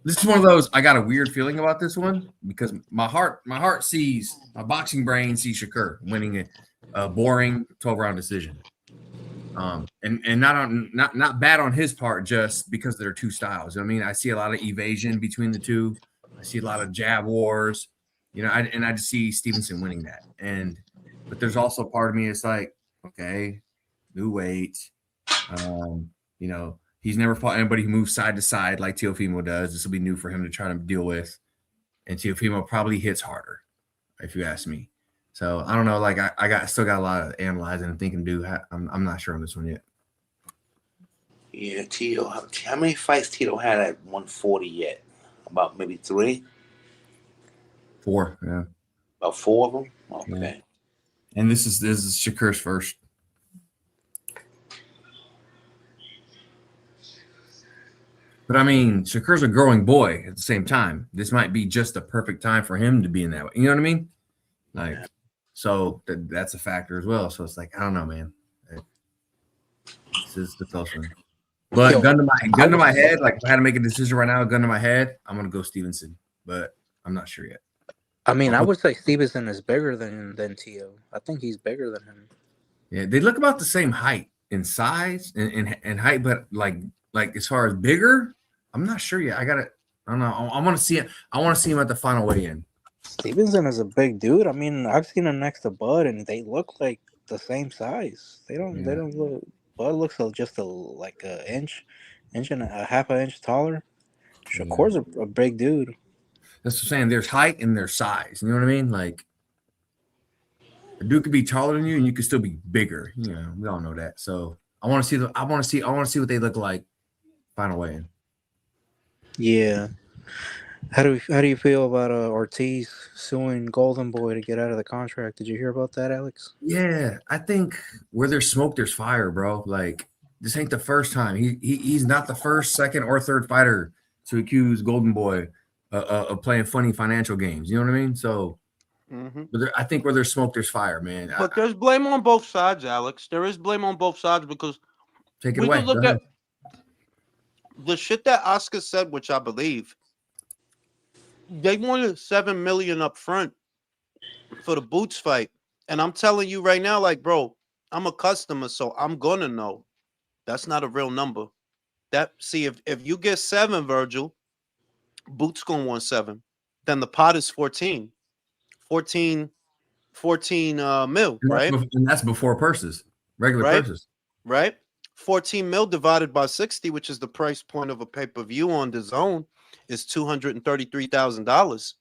this is one of those. I got a weird feeling about this one because my heart sees, my boxing brain sees Shakur winning a boring 12-round decision. And not bad on his part, just because there are two styles. I mean, I see a lot of evasion between the two. I see a lot of jab wars, I just see Stevenson winning that. But there's also part of me it's like, okay, new weight. He's never fought anybody who moves side to side like Teofimo does. This will be new for him to try to deal with. And Teofimo probably hits harder, if you ask me. So I don't know. Like I still got a lot of analyzing and thinking to do. I'm not sure on this one yet. Yeah, Tito. How many fights Tito had at 140 yet? About maybe 3? 4, yeah. About 4 of them. Okay. Yeah. And this is Shakur's first. But I mean, Shakur's a growing boy at the same time. This might be just the perfect time for him to be in that way. You know what I mean? Like, so that's a factor as well. So it's like, I don't know, man. This is the close one. But gun to my head, like if I had to make a decision right now, gun to my head, I'm gonna go Stevenson, but I'm not sure yet. I mean, I would say Stevenson is bigger than Tio. I think he's bigger than him. Yeah, they look about the same height in size and height, but like as far as bigger, I'm not sure yet. I don't know. I want to see it. I want to see him at the final weigh-in. Stevenson is a big dude. I mean, I've seen him next to Bud, and they look like the same size. They don't look. Bud looks just like an inch and a half an inch taller. Shakur's a big dude. That's what I'm saying. There's height and there's size. You know what I mean? Like a dude could be taller than you, and you could still be bigger. We all know that. So I want to see what they look like. Final weigh-in. Yeah. How do you feel about Ortiz suing Golden Boy to get out of the contract? Did you hear about that, Alex? Yeah, I think where there's smoke, there's fire, bro. Like this ain't the first time. He's not the first, second, or third fighter to accuse Golden Boy of playing funny financial games. You know what I mean? So, I think where there's smoke, there's fire, man. But there's blame on both sides, Alex. There is blame on both sides because take it away. Could look at the shit that Oscar said, which I believe. They wanted $7 million up front for the Boots fight. And I'm telling you right now, like, bro, I'm a customer, so I'm gonna know that's not a real number. If you get 7, Virgil, Boots gonna want 7. Then the pot is 14 mil, right? And that's before purses, regular purses. Right? 14 mil divided by 60, which is the price point of a pay-per-view on the zone, is $233,000.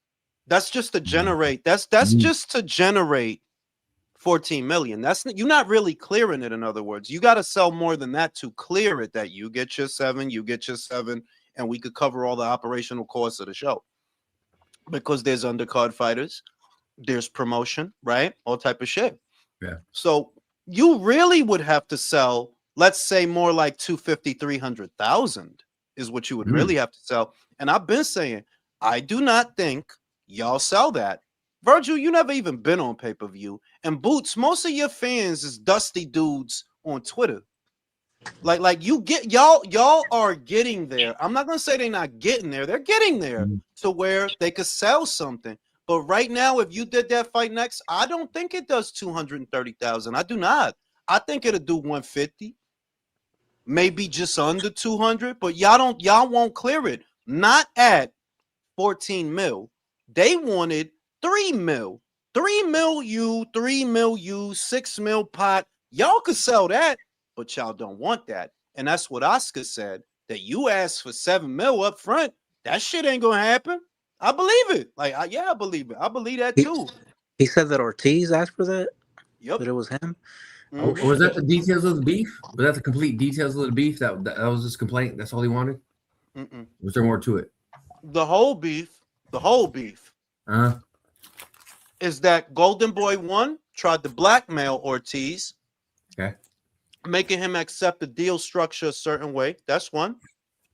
That's just to generate. That's just to generate 14 million. You're not really clearing it. In other words, you got to sell more than that to clear it. That you get your 7, and we could cover all the operational costs of the show. Because there's undercard fighters, there's promotion, right? All type of shit. Yeah. So you really would have to sell, let's say, more like 250, 300,000 is what you would really have to sell. And I've been saying, I do not think y'all sell that. Virgil, you never even been on pay-per-view. And Boots, most of your fans is dusty dudes on Twitter. Like you get y'all are getting there. I'm not gonna say they're not getting there. They're getting there to where they could sell something. But right now, if you did that fight next, I don't think it does 230,000. I do not. I think it'll do 150, maybe just under 200. But y'all won't clear it. Not at 14 mil. They wanted $3 million. $3 million you, $3 million you, $6 million pot. Y'all could sell that, but y'all don't want that. And that's what Oscar said. That you asked for $7 million up front. That shit ain't gonna happen. I believe it. Like, I believe it. I believe that too. He said that Ortiz asked for that. Yep. That it was him. Mhm. Was that the details of the beef? Was that the complete details of the beef? That was his complaint. That's all he wanted. Mm-mm. Was there more to it? The whole beef Uh-huh. is that Golden Boy 1 tried to blackmail Ortiz, Okay. making him accept the deal structure a certain way. That's one.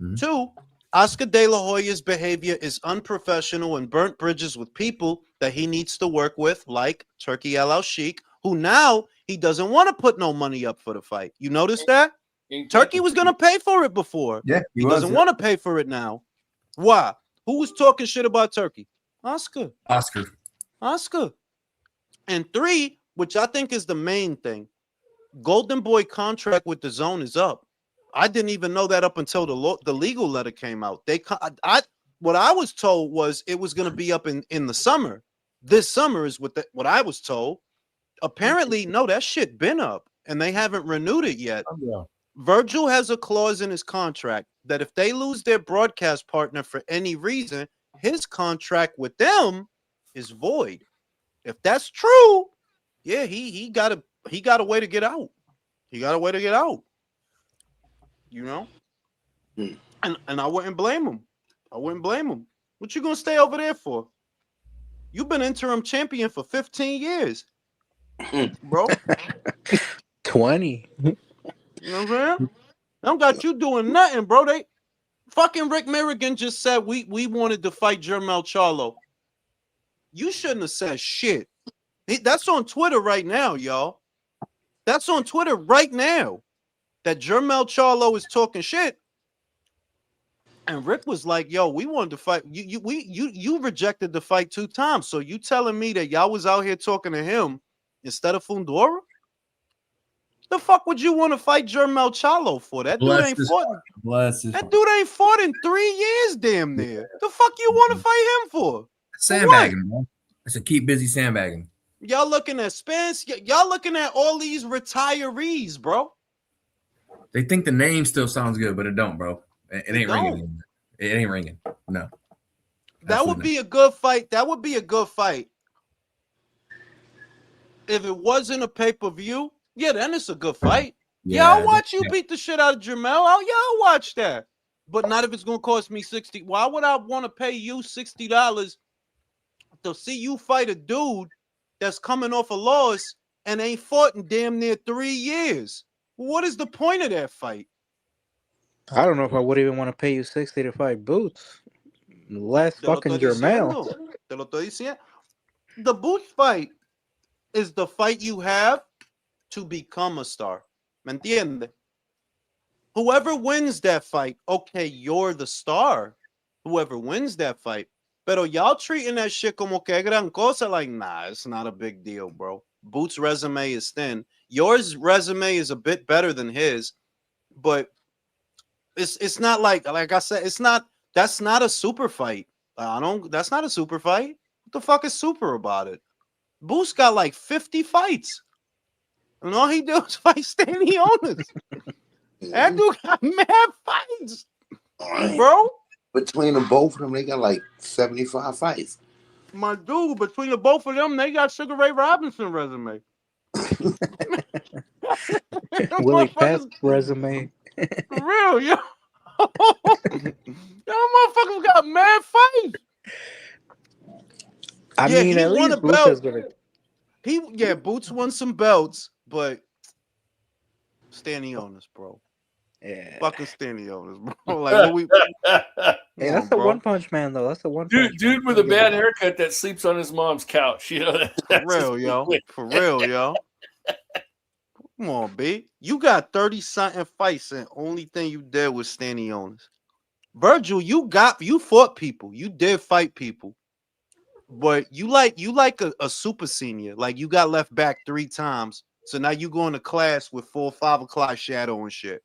Mhm. 2, Oscar De La Hoya's behavior is unprofessional and burnt bridges with people that he needs to work with, like Turkey El Sheikh, who now he doesn't want to put no money up for the fight. You notice that? Turkey was going to pay for it before. Yeah, He doesn't want to pay for it now. Why? Who was talking shit about Turkey? Oscar. And 3, which I think is the main thing, Golden Boy contract with the Zone is up. I didn't even know that up until the legal letter came out. What I was told was it was going to be up in the summer. This summer is what I was told. Apparently, no, that shit been up, and they haven't renewed it yet. Oh, yeah. Virgil has a clause in his contract that if they lose their broadcast partner for any reason, his contract with them is void. If that's true, yeah, he got a way to get out. He got a way to get out. You know? And I wouldn't blame him. What you gonna stay over there for? You've been interim champion for 15 years, bro. 20. You know what I'm saying? They don't got you doing nothing, bro. They fucking Rick Milligan just said we wanted to fight Jermel Charlo. You shouldn't have said shit. That's on Twitter right now, y'all. That's on Twitter right now. That Jermel Charlo is talking shit. And Rick was like, yo, we wanted to fight. You rejected the fight 2 times. So you telling me that y'all was out here talking to him instead of Fundora? The fuck would you want to fight Jermel Charlo for? That dude ain't fought. That dude ain't fought in 3 years, damn near. The fuck you want to fight him for? Sandbagging, man. That's a keep busy sandbagging. Y'all looking at Spence. Y'all looking at all these retirees, bro. They think the name still sounds good, but it don't, bro. It ain't ringing. It ain't ringing. No. That would be a good fight. That would be a good fight. If it wasn't a pay-per-view, yeah, then it's a good fight. Yeah, I'll watch you beat the shit out of Jermel. I'll watch that. But not if it's gonna cost me $60. Why would I want to pay you $60 to see you fight a dude that's coming off a loss and ain't fought in damn near 3 years? What is the point of that fight? I don't know if I would even want to pay you 60 to fight Boots. Less fucking Jermel. Te lo estoy diciendo. The Boots fight is the fight you have to become a star. ¿Me entiende? Whoever wins that fight, okay, you're the star. Whoever wins that fight. Pero y'all treating that shit como que gran cosa, like, nah, it's not a big deal, bro. Boots' resume is thin. Yours resume is a bit better than his, but it's not like I said, that's not a super fight. That's not a super fight. What the fuck is super about it? Boots got like 50 fights. And all he do is fight Stanley Owners. That dude got mad fights. Bro. Between the both of them, they got like 75 fights. My dude, between the both of them, they got Sugar Ray Robinson resume. Willie Pest resume. For real, yo. Y'all motherfuckers got mad fights. I mean, at least Boots is gonna. Boots won some belts, but Stanley Owners, bro. Yeah. Fucking Stanley Owners, bro. Like what we Hey, that's the One Punch Man, though. That's the one dude with a bad haircut that sleeps on his mom's couch. You know, for real, yo. For real, yo. Come on, B. You got 30-something fights, and only thing you did was Stanley Owners. Virgil, you fought people. You did fight people. But you like a super senior. Like you got left back 3 times. So now you going to class with 4 or 5 o'clock shadow and shit.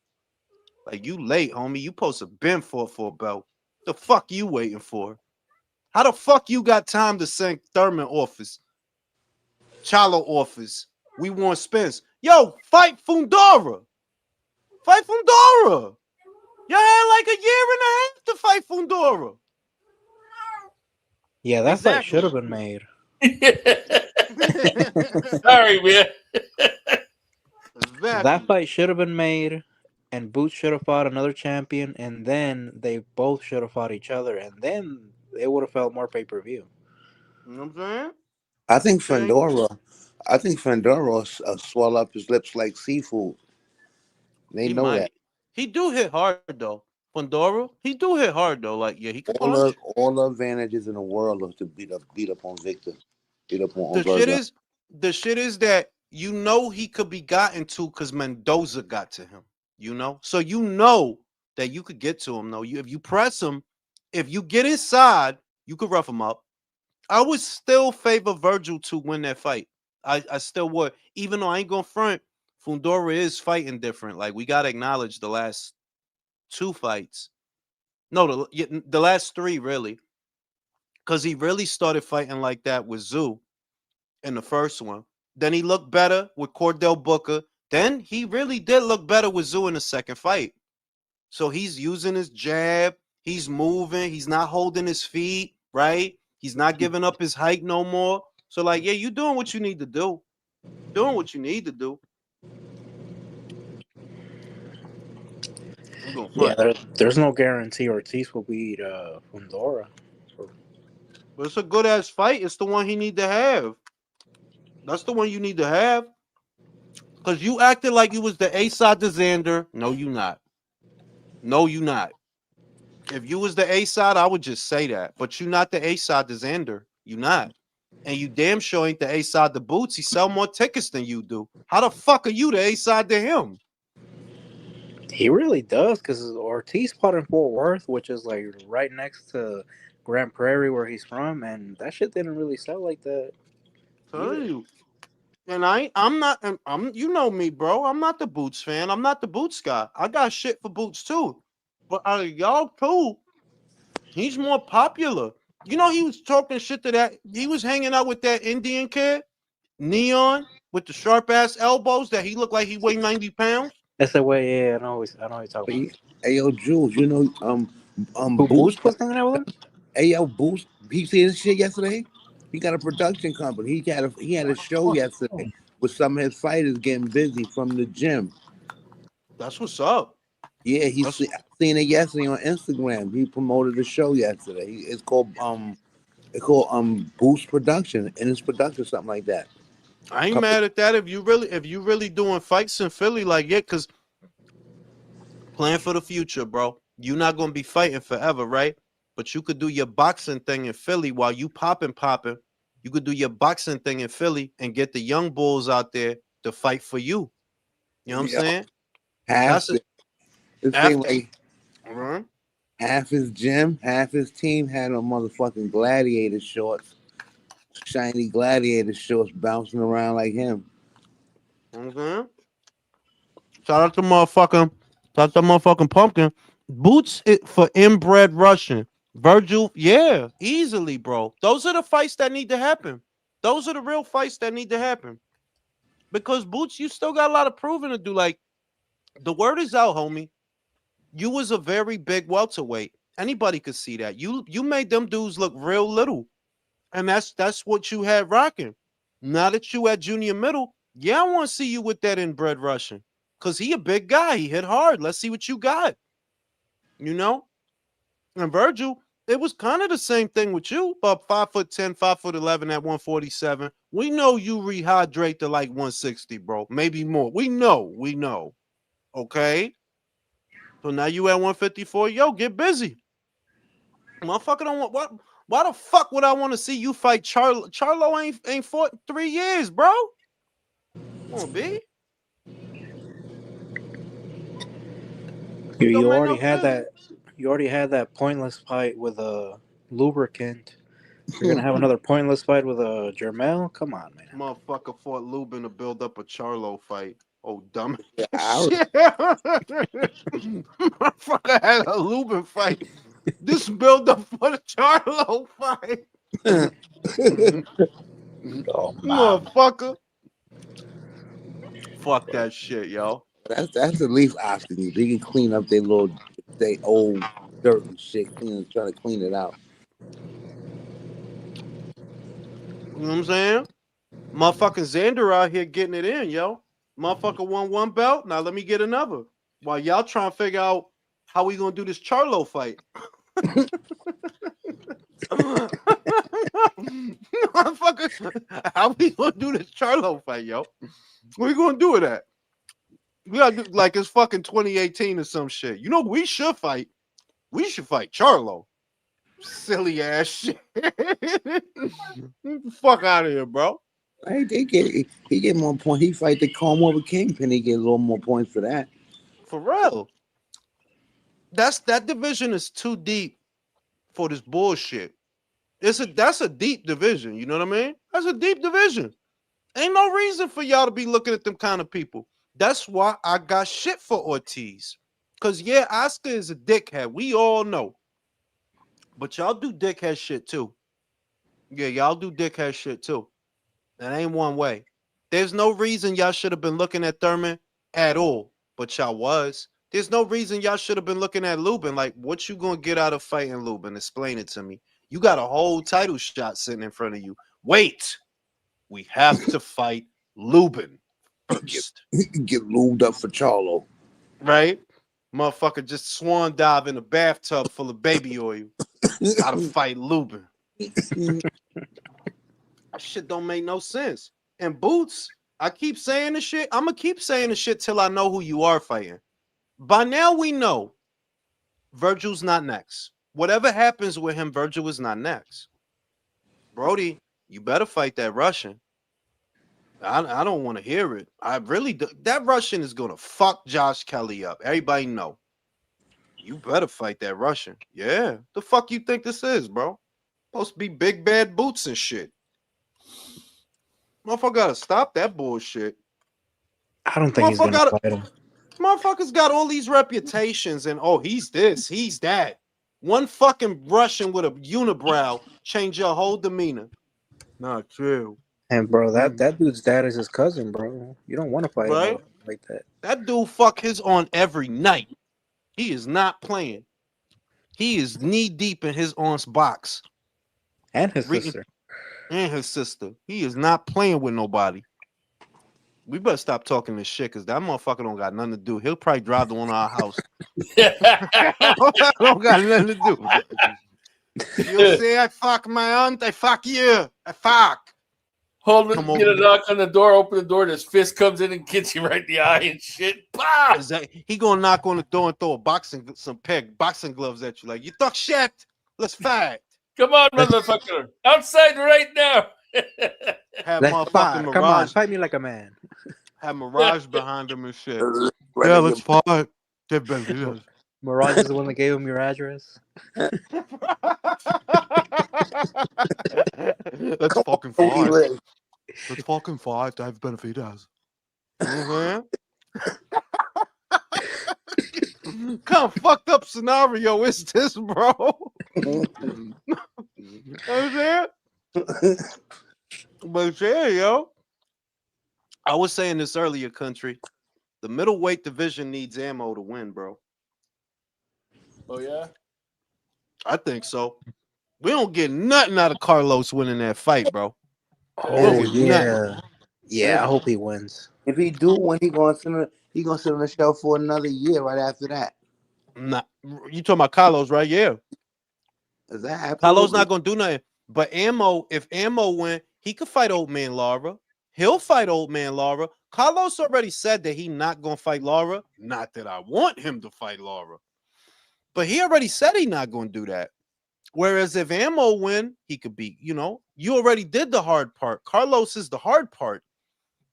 Like you late, homie. You supposed to been fought for a belt. The fuck you waiting for? How the fuck you got time to send Thurman office, Chalo office? We want Spence. Yo, fight Fundora. Fight Fundora. You had like a year and a half to fight Fundora. Yeah, that fight Exactly. should have been made. Sorry, man. Exactly. That fight should have been made, and Boots should have fought another champion, and then they both should have fought each other, and then it would have felt more pay-per-view. You know what I'm saying? I think Fandora swell up his lips like seafood. They He know might. that. He do hit hard though. Fundora, he do hit hard though. Like, yeah, he can All punch. the advantages in the world are to beat up on Victor, beat up on The Berger. shit is that you know he could be gotten to because Mendoza got to him. You know, so you know that you could get to him though. If you press him, if you get inside, you could rough him up. I would still favor Virgil to win that fight. I still would, even though I ain't gonna front. Fundora is fighting different. Like, we gotta acknowledge the last 2 fights. No, the last 3 really, because he really started fighting like that with Zoo in the first one. Then he looked better with Cordell Booker. Then he really did look better with Zoo in the second fight. So he's using his jab. He's moving. He's not holding his feet, right? He's not giving up his height no more. So, like, yeah, you doing what you need to do. Doing what you need to do. I'm going Yeah, front. there's no guarantee Ortiz will beat Fundora. But it's a good ass fight. It's the one he need to have. That's the one you need to have. Because you acted like you was the A-side to Xander. No, you not. No, you not. If you was the A-side, I would just say that. But you not the A-side to Xander. You not. And you damn sure ain't the A-side to Boots. He sell more tickets than you do. How the fuck are you the A-side to him? He really does, because Ortiz fought in Fort Worth, which is like right next to Grand Prairie where he's from, and that shit didn't really sell like that. Tell you. And I'm not, you know me, bro. I'm not the Boots fan. I'm not the Boots guy. I got shit for Boots too. But out of y'all two, he's more popular. You know, he was talking shit to that. He was hanging out with that Indian kid, Neon, with the sharp ass elbows that he looked like he weighed 90 pounds. That's the way. Yeah, I know what you're talking about. Hey yo, Jules, you know Who Boost. Boots was hanging out with him? Hey yo, Boost. He see this shit yesterday. He got a production company. He had a show yesterday with some of his fighters getting busy from the gym. That's what's up. Yeah, I seen it yesterday on Instagram. He promoted the show yesterday. It's called Boost Production, and it's production something like that. I ain't mad at that if you really doing fights in Philly, like, yeah, because plan for the future, bro. You're not gonna be fighting forever, right? But you could do your boxing thing in Philly while you popping. You could do your boxing thing in Philly and get the young bulls out there to fight for you. You know what I'm saying? Half half his gym, half his team had on motherfucking gladiator shorts, shiny gladiator shorts, bouncing around like him. Mm-hmm. Shout out to motherfucking Pumpkin. Boots it for inbred Russian. Virgil, yeah, easily, bro. Those are the fights that need to happen. Those are the real fights that need to happen. Because Boots, you still got a lot of proving to do. Like, the word is out, homie. You was a very big welterweight. Anybody could see that. You made them dudes look real little. And that's what you had rocking. Now that you at junior middle, yeah, I want to see you with that inbred Russian. Because he a big guy. He hit hard. Let's see what you got. You know? And Virgil, it was kind of the same thing with you. About 5'10", 5'11" at 147. We know you rehydrate to like 160, bro. Maybe more. We know. Okay? So now you at 154. Yo, get busy. Motherfucker don't want what? Why the fuck would I want to see you fight Charlo? Charlo ain't fought in 3 years, bro. Come on, B. You already had that. You already had that pointless fight with a lubricant. You're gonna have another pointless fight with a Jermel? Come on, man. Motherfucker fought Lubin to build up a Charlo fight. Oh, dumb Yeah, shit. Motherfucker had a Lubin fight This build up for the Charlo fight. Oh, Motherfucker. Fuck that shit, yo. That's the least obstacle. They can clean up their old dirt and shit. Try to clean it out. You know what I'm saying? Motherfucking Xander out here getting it in, yo. Motherfucker won one belt. Now let me get another. While y'all trying to figure out how we gonna do this Charlo fight. Motherfucker, how we gonna do this Charlo fight, yo? What we gonna do with that? We gotta do like it's fucking 2018 or some shit. You know we should fight? We should fight Charlo. Silly ass shit. Get the fuck out of here, bro. Hey, he get more points. He fight the Como over Kingpin. He get a little more points for that. For real. That division is too deep for this bullshit. That's a deep division. You know what I mean? That's a deep division. Ain't no reason for y'all to be looking at them kind of people. That's why I got shit for Ortiz. Cause yeah, Oscar is a dickhead. We all know. But y'all do dickhead shit too. Yeah, y'all do dickhead shit too. That ain't one way. There's no reason y'all should have been looking at Thurman at all, but y'all was. There's no reason y'all should have been looking at Lubin. Like, what you gonna get out of fighting Lubin? Explain it to me. You got a whole title shot sitting in front of you. Wait, we have to fight Lubin first. Get lubed up for Charlo. Right? Motherfucker just swan dive in a bathtub full of baby oil. Gotta fight Lubin. That shit don't make no sense. And Boots, I keep saying the shit. I'm gonna keep saying the shit till I know who you are fighting. By now we know Virgil's not next. Whatever happens with him, Virgil is not next. Brody, you better fight that Russian. I don't want to hear it. I really do. That Russian is gonna fuck Josh Kelly up. Everybody know. You better fight that Russian. Yeah. The fuck you think this is, bro? Supposed to be big bad Boots and shit. Motherfucker gotta stop that bullshit. I don't think he's gonna fight him. Motherfuckers got all these reputations and he's this, he's that. One fucking Russian with a unibrow change your whole demeanor. Not true. And bro, that dude's dad is his cousin, bro. You don't want to fight Right? like that. That dude fuck his on every night. He is not playing. He is knee deep in his aunt's box. And his sister. And his sister. He is not playing with nobody. We better stop talking this shit because that motherfucker don't got nothing to do. He'll probably drive to one of our house. Don't got nothing to do. You say I fuck my aunt, I fuck you. I fuck. Hold it, get a knock on the door, open the door, and his fist comes in and gets you right in the eye and shit. Bah! He gonna knock on the door and throw some boxing gloves at you. Like, you talk shit. Let's fight. Come on, motherfucker. Outside right now. Have let's motherfucking fight. Mirage. Come on, fight me like a man. Have Mirage behind him and shit. Yeah, let's fight. Mirage is the one that gave him your address. Let's fucking fight. Let's fucking fight. I have Benavides. Kind of fucked up scenario is this, bro? You know what I'm saying? But yeah, yo. I was saying this earlier, country. The middleweight division needs ammo to win, bro. Oh, yeah? I think so. We don't get nothing out of Carlos winning that fight, bro. Oh yeah. Yeah, I hope he wins. If he do win, he gonna sit on the shelf for another year right after that. Nah, you talking about Carlos, right? Yeah. Is that Carlos not gonna do nothing. But if Ammo win, he could fight Old Man Lara. He'll fight Old Man Lara. Carlos already said that he not gonna fight Lara. Not that I want him to fight Lara. But he already said he not gonna do that. Whereas if Ammo win, he could be, you already did the hard part. Carlos is the hard part.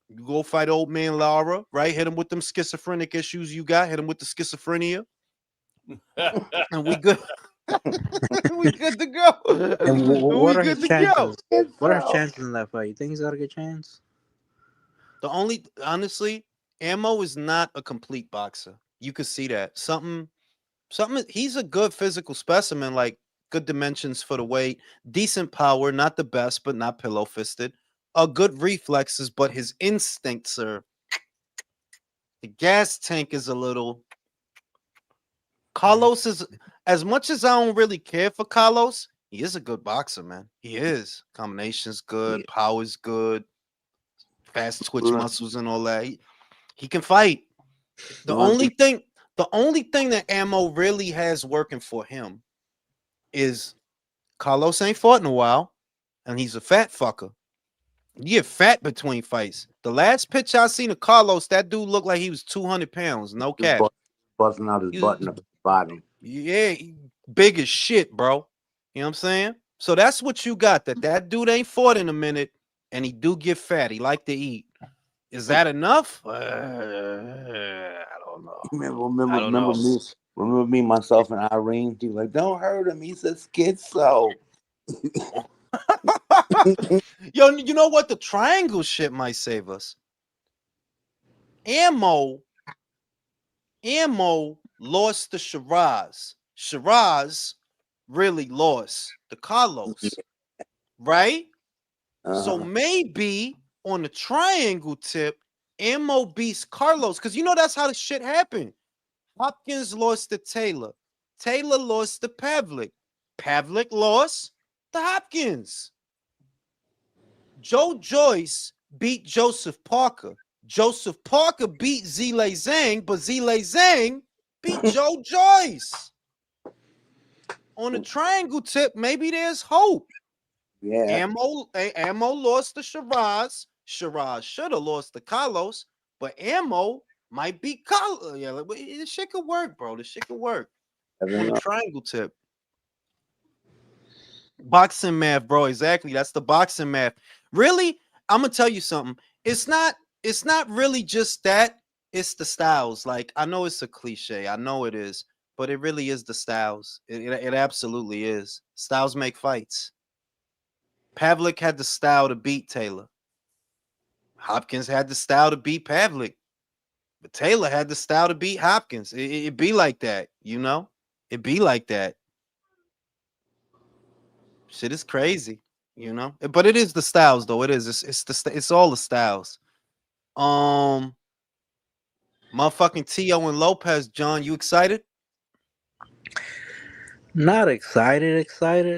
You go fight Old Man Lara, right? Hit him with them schizophrenic issues you got. Hit him with the schizophrenia. And we good. We good to go. And what are his chances? What are his chances in that fight? You think he's got a good chance? Honestly, Ammo is not a complete boxer. You could see that. Something He's a good physical specimen, like good dimensions for the weight, decent power, not the best, but not pillow fisted. Good reflexes, but his instincts are the gas tank is a little. Carlos is, as much as I don't really care for Carlos, he is a good boxer, man. He is. Combination's good, power's good, fast twitch muscles and all that. He can fight. The only thing that Ammo really has working for him is Carlos ain't fought in a while, and he's a fat fucker. You get fat between fights. The last pitch I seen of Carlos, that dude looked like he was 200 pounds. No cap. Busting out his button up at the bottom. Yeah, big as shit, bro. You know what I'm saying? So that's what you got. That dude ain't fought in a minute, and he do get fat. He like to eat. Is that enough? I don't know. Remember me, myself, and Irene? He was like, "Don't hurt him. He's a schizo." Yo, you know what? The triangle shit might save us. Ammo lost to Shiraz. Shiraz really lost to Carlos, right? So maybe on the triangle tip, Ammo beats Carlos, because you know that's how the shit happened. Hopkins lost to Taylor. Taylor lost to Pavlik. Pavlik lost to Hopkins. Joe Joyce beat Joseph Parker. Joseph Parker beat Zile Zhang, but Zile Zhang beat Joe Joyce. On the triangle tip, maybe there's hope. Yeah. Ammo lost to Shiraz. Shiraz should have lost to Carlos, but Ammo might beat Carlos. Yeah, this shit could work, bro. This shit could work. On the triangle tip. Boxing math, bro. Exactly. That's the boxing math. Really, I'm gonna tell you something. It's not really just that. It's the styles. Like, I know it's a cliche. I know it is, but it really is the styles. It absolutely is. Styles make fights. Pavlik had the style to beat Taylor. Hopkins had the style to beat Pavlik. But Taylor had the style to beat Hopkins. It be like that, you know? It be like that. Shit is crazy, you know? But it is the styles, though. It is. It's all the styles. Motherfucking Tio and Lopez, John, you excited? Not excited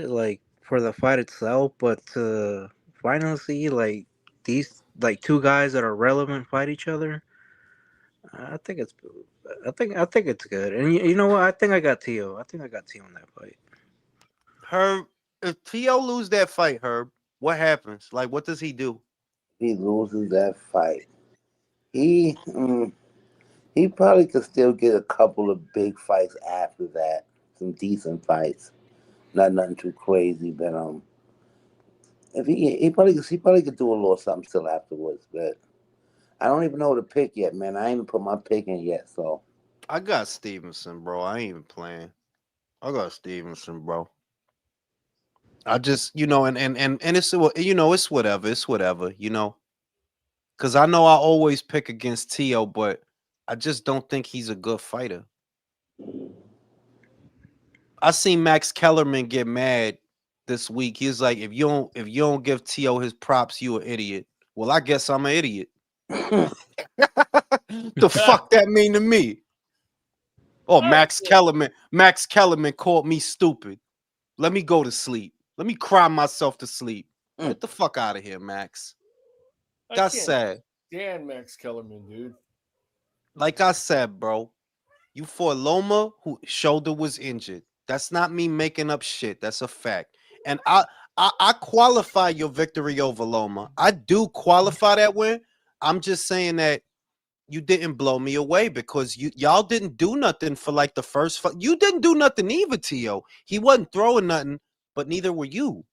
like for the fight itself, but to finally see like these like two guys that are relevant fight each other. I think it's good. And you know what? I think I got Tio. I think I got Tio in that fight. Herb, if Tio lose that fight, Herb, what happens? Like, what does he do? He loses that fight. He probably could still get a couple of big fights after that. Some decent fights. Nothing too crazy, but if he probably could do a little something still afterwards, but I don't even know the pick yet, man. I ain't even put my pick in yet, so I got Stevenson, bro. I ain't even playing. I got Stevenson, bro. I just, you know, and it's, you know, it's whatever, you know, because I know I always pick against Tio, but I just don't think he's a good fighter. I seen Max Kellerman get mad this week. He was like, if you don't give Tio his props, you an idiot. Well, I guess I'm an idiot. The fuck that mean to me? Oh, Max Kellerman called me stupid. Let me go to sleep. Let me cry myself to sleep. Get the fuck out of here, Max. That's sad. Dan Max Kellerman, dude. Like I said, bro, you fought Loma, whose shoulder was injured. That's not me making up shit. That's a fact. And I qualify your victory over Loma. I do qualify that win. I'm just saying that you didn't blow me away because y'all didn't do nothing for like the first fight. You didn't do nothing either, Tio. He wasn't throwing nothing, but neither were you.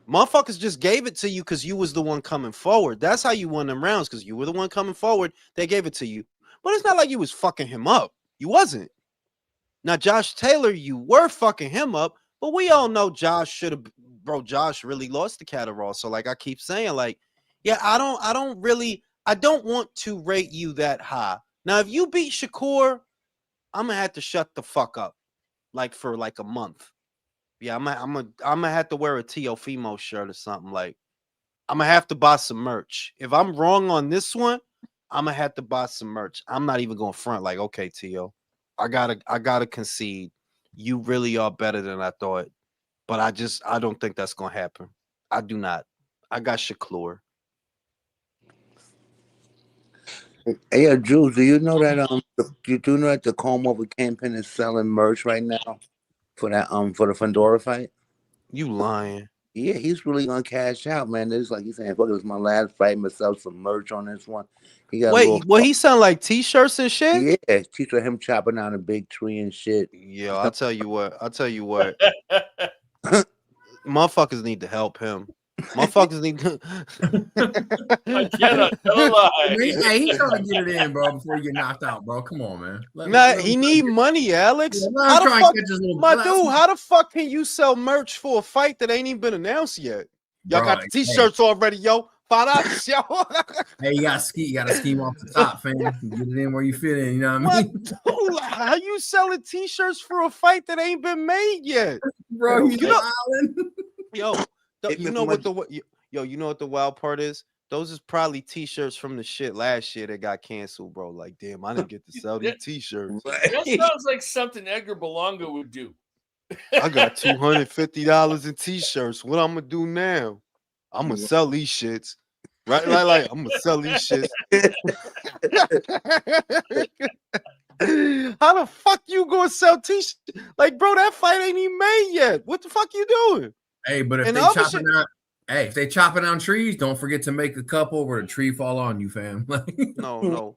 Motherfuckers just gave it to you because you was the one coming forward. That's how you won them rounds, because you were the one coming forward. They gave it to you. But it's not like you was fucking him up. You wasn't. Now, Josh Taylor, you were fucking him up, but we all know Josh should have, bro. Josh really lost the Catterall. So, like I keep saying, like, yeah, I don't want to rate you that high. Now, if you beat Shakur, I'm gonna have to shut the fuck up, like for like a month. Yeah, I'm gonna have to wear a Teofimo shirt or something. Like, I'm gonna have to buy some merch. If I'm wrong on this one, I'm gonna have to buy some merch. I'm not even gonna front like, okay, Tio, I gotta concede. You really are better than I thought, but I don't think that's gonna happen. I do not. I got Shakur. Hey, Jules, do you know that you do know that the Comb Over Campaign is selling merch right now for the Fedora fight? You lying? Yeah, he's really gonna cash out, man. It's like he's saying, "Fuck, it was my last fight. I'm gonna sell some merch on this one." He got a Wait, little, he sound like T-shirts and shit? yeah, teacher him chopping down a big tree and shit. Yeah, I'll tell you what. Motherfuckers need to help him. Motherfuckers need to. I cannot tell a lie. Hey, he's trying to get it in, bro, before you get knocked out, bro. Come on, man. He need money, Alex. Let him try and catch his little My dude, how the fuck can you sell merch for a fight that ain't even been announced yet? Y'all got the T-shirts already, yo. $5, yo. Hey, you gotta scheme off the top, fam. Get it in where you fit in. You know what I mean? Dude, how you selling T-shirts for a fight that ain't been made yet, bro? You know what the wild part is? Those is probably T-shirts from the shit last year that got canceled, bro. Like, damn, I didn't get to sell these T-shirts. That sounds like something Edgar Belonga would do. I got $250 in T-shirts. What I'm gonna do now? I'm gonna sell these shits. Right, like I'm gonna sell these shits. How the fuck you gonna sell T-shirts? Like, bro, that fight ain't even made yet. What the fuck you doing? Hey, but if they chopping down trees, don't forget to make a couple where the tree fall on you, fam. No,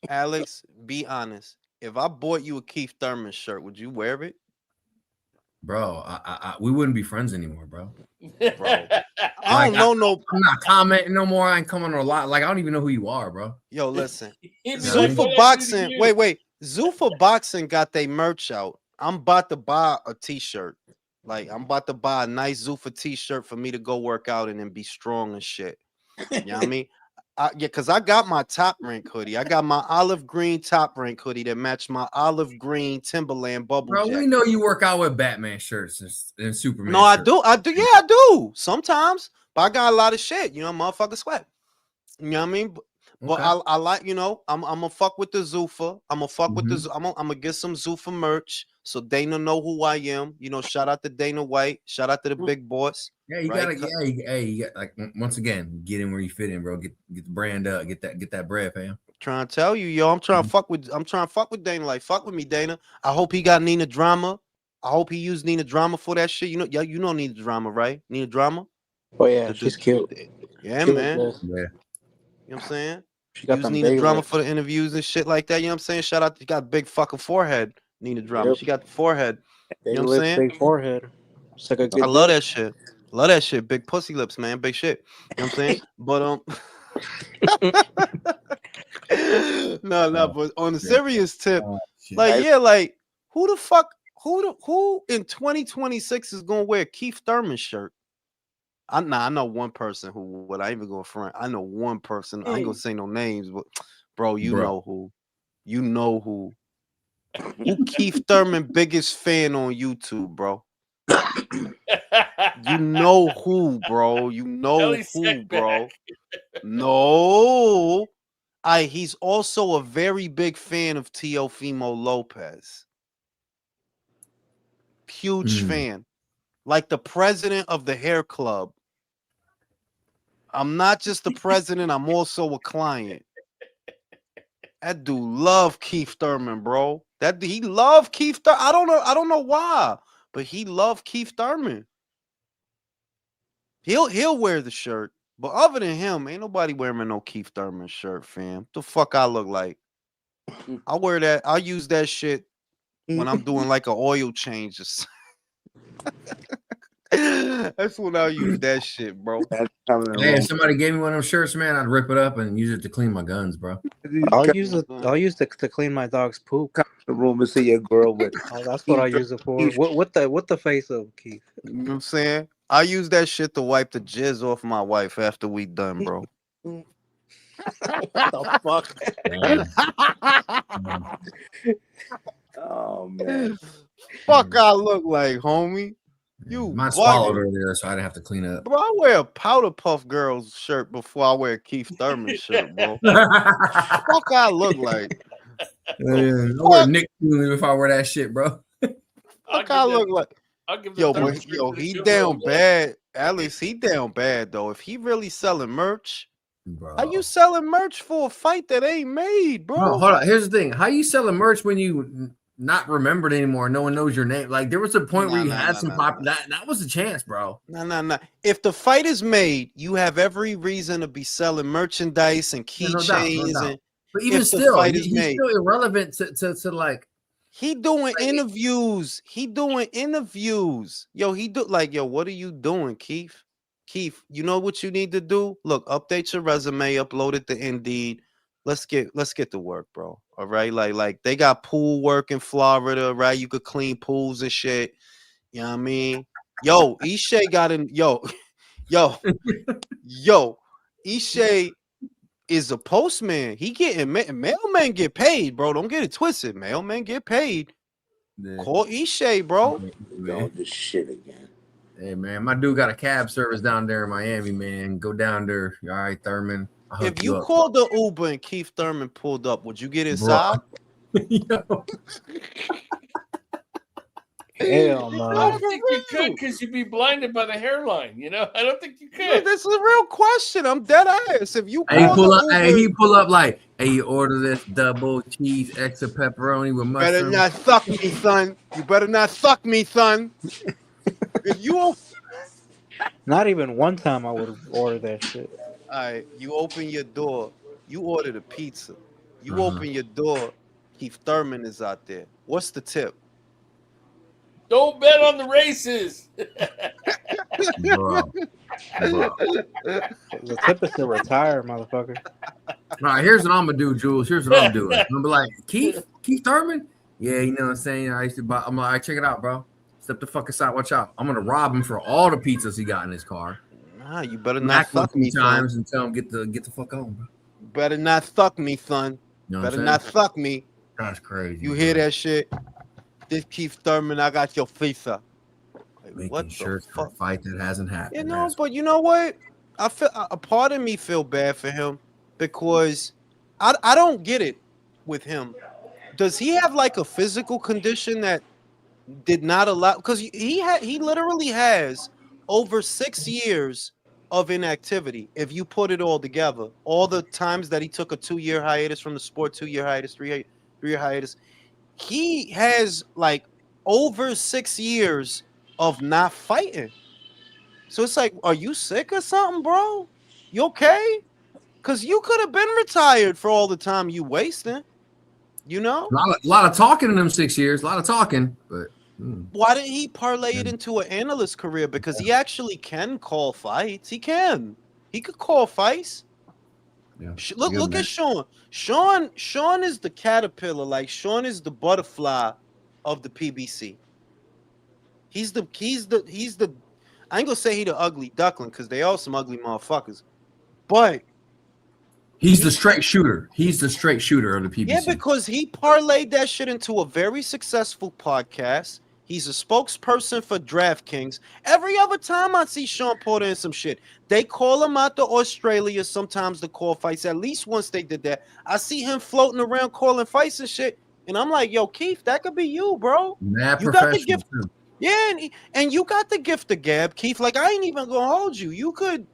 Alex, be honest. If I bought you a Keith Thurman shirt, would you wear it? Bro, we wouldn't be friends anymore, bro. I don't know. I'm not commenting no more. I ain't coming on a lot. Like, I don't even know who you are, bro. Yo, listen. Zuffa Boxing. Wait. Zuffa Boxing got their merch out. I'm about to buy a T-shirt. Like, I'm about to buy a nice Zuffa T-shirt for me to go work out and then be strong and shit. You know what I mean? Because I got my Top Rank hoodie. I got my olive green Top Rank hoodie that matched my olive green Timberland bubble Bro, jacket. we know you work out with Batman shirts and Superman. No, shirts. I do. Yeah, I do sometimes. But I got a lot of shit. You know, motherfucker sweat. You know what I mean? But I like, you know, I'm gonna fuck with the Zuffa. I'm gonna fuck with the. I'm gonna get some Zuffa merch so Dana know who I am. You know, shout out to Dana White. Shout out to the big boss. Yeah, you gotta. You got, like, once again, get in where you fit in, bro. Get the brand up. Get that bread, fam. Trying to tell you, yo, I'm trying to fuck with Dana. Like, fuck with me, Dana. I hope he got Nina Drama. I hope he used Nina Drama for that shit. You know Nina Drama, right? Nina Drama. Oh yeah, she's cute. Yeah, cute, man. Yeah. You know what I'm saying? She got Nina Drama for the interviews and shit like that. You know what I'm saying? Shout out, she got a big fucking forehead. Nina Drama. Yep. She got the forehead. Big you know what I'm saying? Big forehead. It's like a good I love that shit. Love that shit. Big pussy lips, man. Big shit. You know what I'm saying? But no, but on the serious tip, like who the fuck who in 2026 is gonna wear a Keith Thurman shirt? I know one person who would. I ain't even going front. I know one person. I ain't gonna say no names, but bro, know who. You know who. Who Keith Thurman biggest fan on YouTube, bro? You know who, bro. You know who, bro. No. He's also a very big fan of Teofimo Lopez. Huge fan. Like the president of the hair club. I'm not just the president, I'm also a client. That dude love Keith Thurman, bro. He love Keith Thurman. I don't know why, but he love Keith Thurman. He'll wear the shirt, but other than him, ain't nobody wearing no Keith Thurman shirt, fam. The fuck I look like? I wear that. I'll use that shit when I'm doing like an oil change. That's when I'll use that shit, bro. Hey, if somebody gave me one of those shirts, man, I'd rip it up and use it to clean my guns, bro. I'll use it to clean my dog's poop. Come to the room and see your girl with. That's what I use it for. What the face of Keith? You know what I'm saying? I use that shit to wipe the jizz off my wife after we done, bro. What the fuck? Oh man. Fuck, I look like, homie. You Mine swallowed bugging. earlier, so I didn't have to clean up. Bro, I wear a Powder Puff Girls shirt before I wear a Keith Thurman shirt, bro. I Fuck, I look like. wear Nick if I wear that shit, bro. Fuck, I look like. I'll give the Yo, third but shirt yo, to the he Goodwill, down man. bad. At least he down bad though. If he really selling merch, Bro. how you selling merch for a fight that ain't made, bro? No, hold on. Here's the thing: how you selling merch when you not remembered anymore? No one knows your name. Like there was a point where you had some pop. That was a chance, bro. Nah. If the fight is made, you have every reason to be selling merchandise and keychains. No And but even if the still, fight is he's made, still irrelevant to like. he doing interviews. He doing interviews. Yo, what are you doing, Keith? Keith, you know what you need to do? Look, update your resume, upload it to Indeed. Let's get to work, bro. All right. Like they got pool work in Florida, right? You could clean pools and shit. You know what I mean? Yo, Ishay got in. Yo, Ishay is a postman. He getting mailmen get paid, bro. Don't get it twisted. Mailmen get paid. Yeah. Call Ishay, bro. Don't this shit again. Hey man, my dude got a cab service down there in Miami, man. Go down there. All right, Thurman. If you called the Uber and Keith Thurman pulled up, would you get inside? Yo. Hell I no. don't think you could because you'd be blinded by the hairline. You know, I don't think you could. This is a real question. I'm dead ass. If you Hey, call pull the up. Uber, Hey, he pull up like, hey, you order this double cheese, extra pepperoni with better mushroom. not fuck me, son. You better not fuck me, son. If you don't, Not even one time I would order that shit. all right, you open your door. You order the pizza. You Uh-huh. open your door. Keith Thurman is out there. What's the tip? Don't bet on the races. Bro. The tip is to retire, motherfucker. All right, here's what I'm gonna do, Jules. Here's what I'm doing. I'm gonna be like, Keith Thurman? Yeah, you know what I'm saying? I used to buy. I'm like, all right, check it out, bro. Step the fuck aside. Watch out. I'm gonna rob him for all the pizzas he got in his car. Nah, you better Smack not him fuck me, times son. and tell him get the fuck on, bro. Better not fuck me, son. You know what Better I'm not saying? fuck me. That's crazy. You hear that shit? This Keith Thurman, I got your face up. Like, Making what sure the it's for a fuck? fight that hasn't happened. You know, but you know what? I feel a part of me feel bad for him because I don't get it with him. Does he have like a physical condition that did not allow? Because he literally has over 6 years of inactivity. If you put it all together, all the times that he took a 2-year hiatus from the sport, 2-year hiatus, 3-year hiatus, he has like over 6 years of not fighting. So it's like, are you sick or something, bro? You okay? Because you could have been retired for all the time you wasting. You know? A lot of talking in them 6 years. A lot of talking, but why didn't he parlay it into an analyst career? Because he actually can call fights. He can. He could call fights. yeah. Look at Sean. Sean is the caterpillar. Like Sean is the butterfly of the PBC. He's the I ain't gonna say he the ugly duckling because they all some ugly motherfuckers. But he's the straight shooter. He's the straight shooter of the PBC. yeah, because he parlayed that shit into a very successful podcast. He's a spokesperson for DraftKings. Every other time I see Sean Porter in some shit, they call him out to Australia sometimes to call fights. At least once they did that. I see him floating around calling fights and shit. And I'm like, yo, Keith, that could be you, bro. Mad You got the professional gift. too. Yeah, and you got the gift of gab, Keith. Like, I ain't even gonna hold you. You could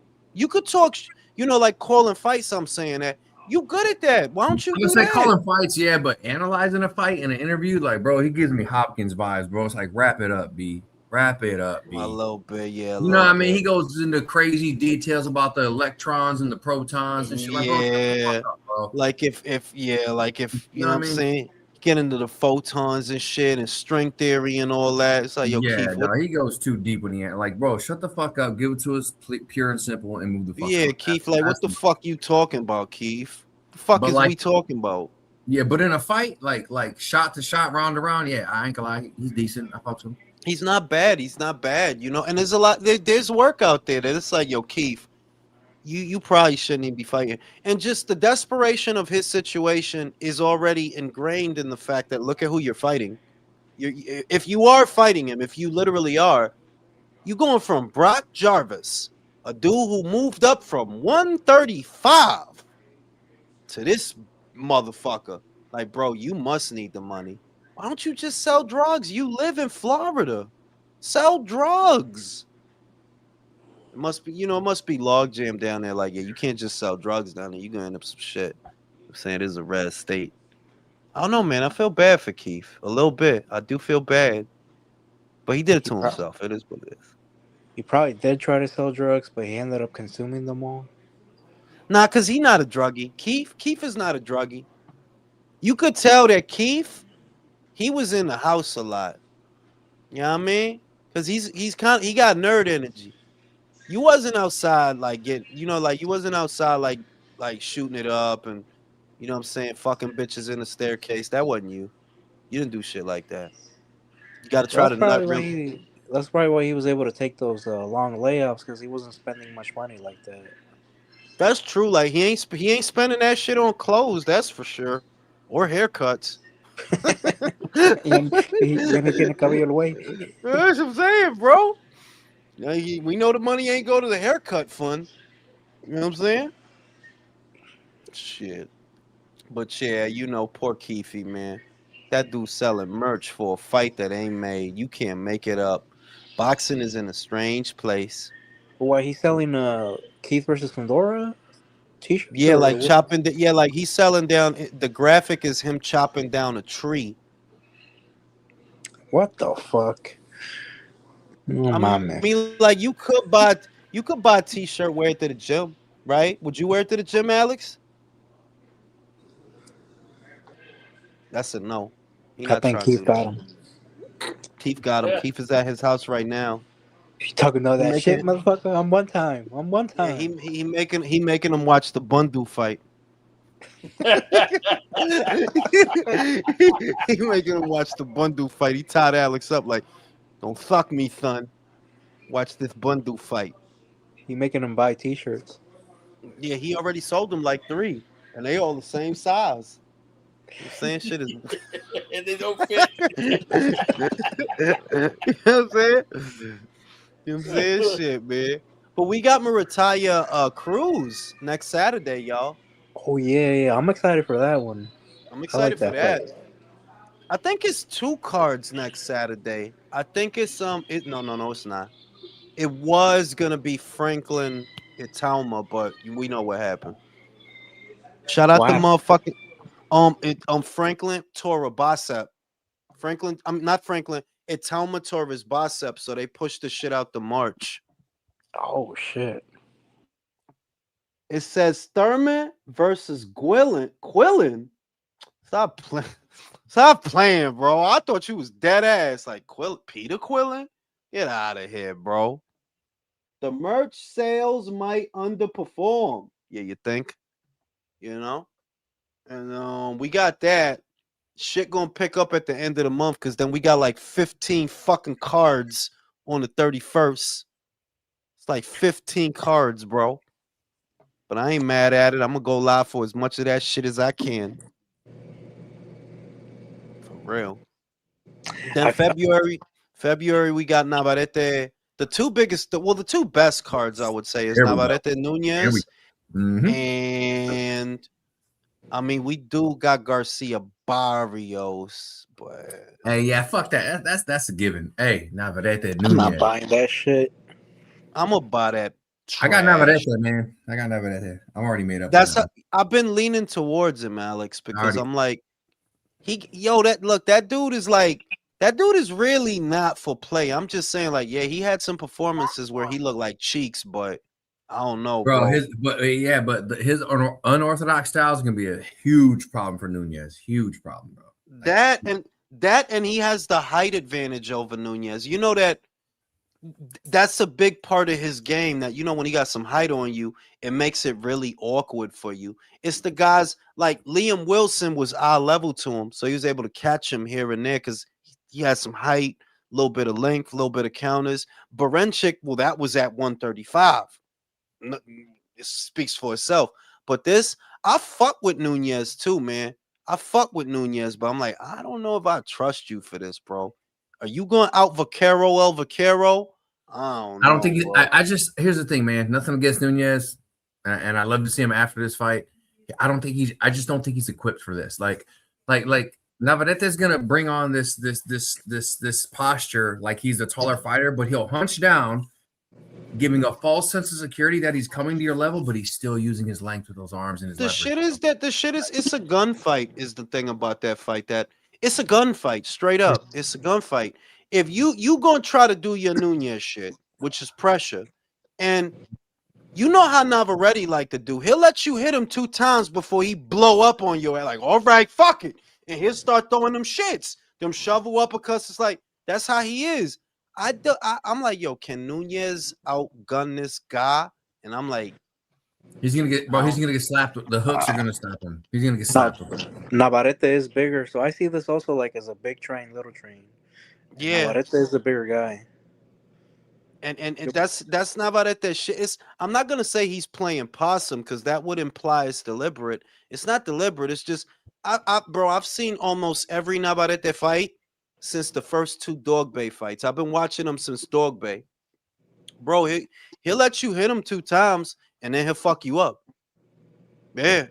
talk, like calling fights. I'm saying that. You good at that. Why don't you I'm do gonna say that? calling fights, yeah, but analyzing a fight in an interview, like, bro, he gives me Hopkins vibes, bro. It's like, wrap it up, B. Wrap it up, B. A little bit, yeah. You know what I mean? He goes into crazy details about the electrons and the protons and shit. Like, bro, shut the fuck up, bro. Like if you know what I'm saying? Get into the photons and shit and string theory and all that. It's like, yo, yeah, Keith. no, he goes too deep when he like, bro, shut the fuck up, give it to us pure and simple, and move the fuck. Yeah, on. Keith. Like, what the fuck you talking about, Keith? The fuck is we talking about? Yeah, but in a fight, like shot to shot, round to round, yeah, I ain't gonna lie, he's decent. I fuck him. He's not bad. He's not bad, you know. And there's a lot. There's work out there that it's like, yo, Keith, you probably shouldn't even be fighting. And just the desperation of his situation is already ingrained in the fact that look at who you're fighting. If you are fighting him, if you literally are, you going from Brock Jarvis, a dude who moved up from 135 to this motherfucker. Like, bro, you must need the money. Why don't you just sell drugs? You live in Florida. Sell drugs. It must be, it must be log jam down there. Like, yeah, you can't just sell drugs down there. You're gonna end up some shit. I'm saying it is a red state. I don't know, man. I feel bad for Keith. A little bit. I do feel bad. But he did it to himself. It is what it is. He probably did try to sell drugs, but he ended up consuming them all. Nah, because he's not a druggie. Keith is not a druggie. You could tell that Keith, he was in the house a lot. You know what I mean? Because he got nerd energy. You wasn't outside like you wasn't outside like shooting it up and you know what I'm saying, fucking bitches in the staircase. That wasn't you. You didn't do shit like that. You got to try to nut real. That's probably why he was able to take those long layoffs, because he wasn't spending much money like that. That's true. Like he ain't spending that shit on clothes. That's for sure, or haircuts. Ya no tiene cabello, güey. That's what I'm saying, bro. We know the money ain't go to the haircut fund. You know what I'm saying? Shit. But yeah, poor Keefy, man. That dude selling merch for a fight that ain't made. You can't make it up. Boxing is in a strange place. Why he's selling Keith versus Fundora t-shirts? Yeah, like chopping. Like he's selling down. The graphic is him chopping down a tree. What the fuck? Oh, I mean, like you could buy a t-shirt, wear it to the gym, right? Would you wear it to the gym, Alex? That's a no. I think Keith got him. Keith got him. Yeah. Keith is at his house right now. You talking about that shit, motherfucker? I'm one time. Yeah, he making him watch the Bundu fight. he making him watch the Bundu fight. He tied Alex up like, don't fuck me, son. Watch this Bundu fight. He making him buy t-shirts. Yeah, he already sold them like 3, and they all the same size. I'm saying shit is and they don't fit. You know what I'm saying? You know what I'm saying? Shit, man. But we got Maritaya Cruz next Saturday, y'all. Oh yeah. I'm excited for that one. I'm excited for that. I think it's 2 cards next Saturday. I think it's no, it's not. It was gonna be Franklin Itauma, but we know what happened. Shout out the motherfucking Franklin Torah Bicep. Not Franklin. Itauma Torres Bicep. So they pushed the shit out to March. Oh shit. It says Thurman versus Quillen. Stop playing, bro. I thought you was dead ass. Like Peter Quillen? Get out of here, bro. The merch sales might underperform. Yeah, you think? And we got that. Shit gonna pick up at the end of the month because then we got like 15 fucking cards on the 31st. It's like 15 cards, bro. But I ain't mad at it. I'm gonna go live for as much of that shit as I can. For real. Then February we got Navarrete. The 2 best cards I would say is Navarrete Nunez. And I mean, we do got Garcia Barrios, but hey, yeah, fuck that. That's a given. Hey, Navarrete. I'm not buying that shit. I'm gonna buy that. Trash. I got Navarrete, man. I'm already made up. I've been leaning towards him, Alex, because I'm like, that dude is really not for play. I'm just saying, like, yeah, he had some performances where he looked like cheeks, but I don't know, bro. But his unorthodox style is gonna be a huge problem for Nunez. Huge problem, bro. And he has the height advantage over Nunez. You know that's a big part of his game. That when he got some height on you, it makes it really awkward for you. It's the guys like Liam Wilson was eye level to him, so he was able to catch him here and there because he had some height, a little bit of length, a little bit of counters. Barenchik, well, that was at 135. it speaks for itself. But this, I fuck with Nunez too, man. I fuck with Nunez, but I'm like, I don't know if I trust you for this, bro. Are you going out Vaquero El Vaquero? I don't know, bro. I just here's the thing, man. Nothing against Nunez, and I love to see him after this fight. I just don't think he's equipped for this. Like Navarrete is gonna bring on this posture like he's a taller fighter, but he'll hunch down, giving a false sense of security that he's coming to your level, but he's still using his length with those arms and his leverage. It's a gunfight is the thing about that fight. That it's a gunfight, straight up. It's a gunfight. If you gonna try to do your Nunez shit, which is pressure, and you know how Navarrete like to do, he'll let you hit him 2 times before he blow up on you. Like, all right, fuck it. And he'll start throwing them shits, them shovel uppercuts. It's like, that's how he is. I'm like, yo, can Nunez outgun this guy? And I'm like, he's gonna get slapped. The hooks are gonna stop him. He's gonna get slapped. Navarrete is bigger, so I see this also like as a big train, little train. yeah. Navarrete is the bigger guy. And that's Navarrete shit. I'm not gonna say he's playing possum because that would imply it's deliberate. It's not deliberate. It's just, bro, I've seen almost every Navarrete fight since the first 2 Dog Bay fights. I've been watching him since Dog Bay. Bro, he'll let you hit him 2 times and then he'll fuck you up. Yeah.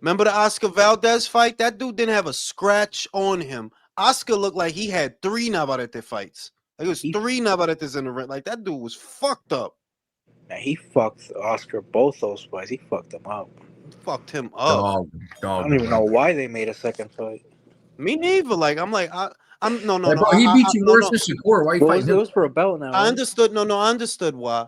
Remember the Oscar Valdez fight? That dude didn't have a scratch on him. Oscar looked like he had 3 Navarrete fights. Like it was 3 Navarretes in the ring. Like that dude was fucked up. Now he fucked Oscar both those fights. He fucked him up. Fucked him up. I don't even know why they made a second fight. Me neither. Like I'm like I'm no. Bro, he beat you worse than Shakur. Why are you fighting him? It was for a belt now. I understood. No, I understood why.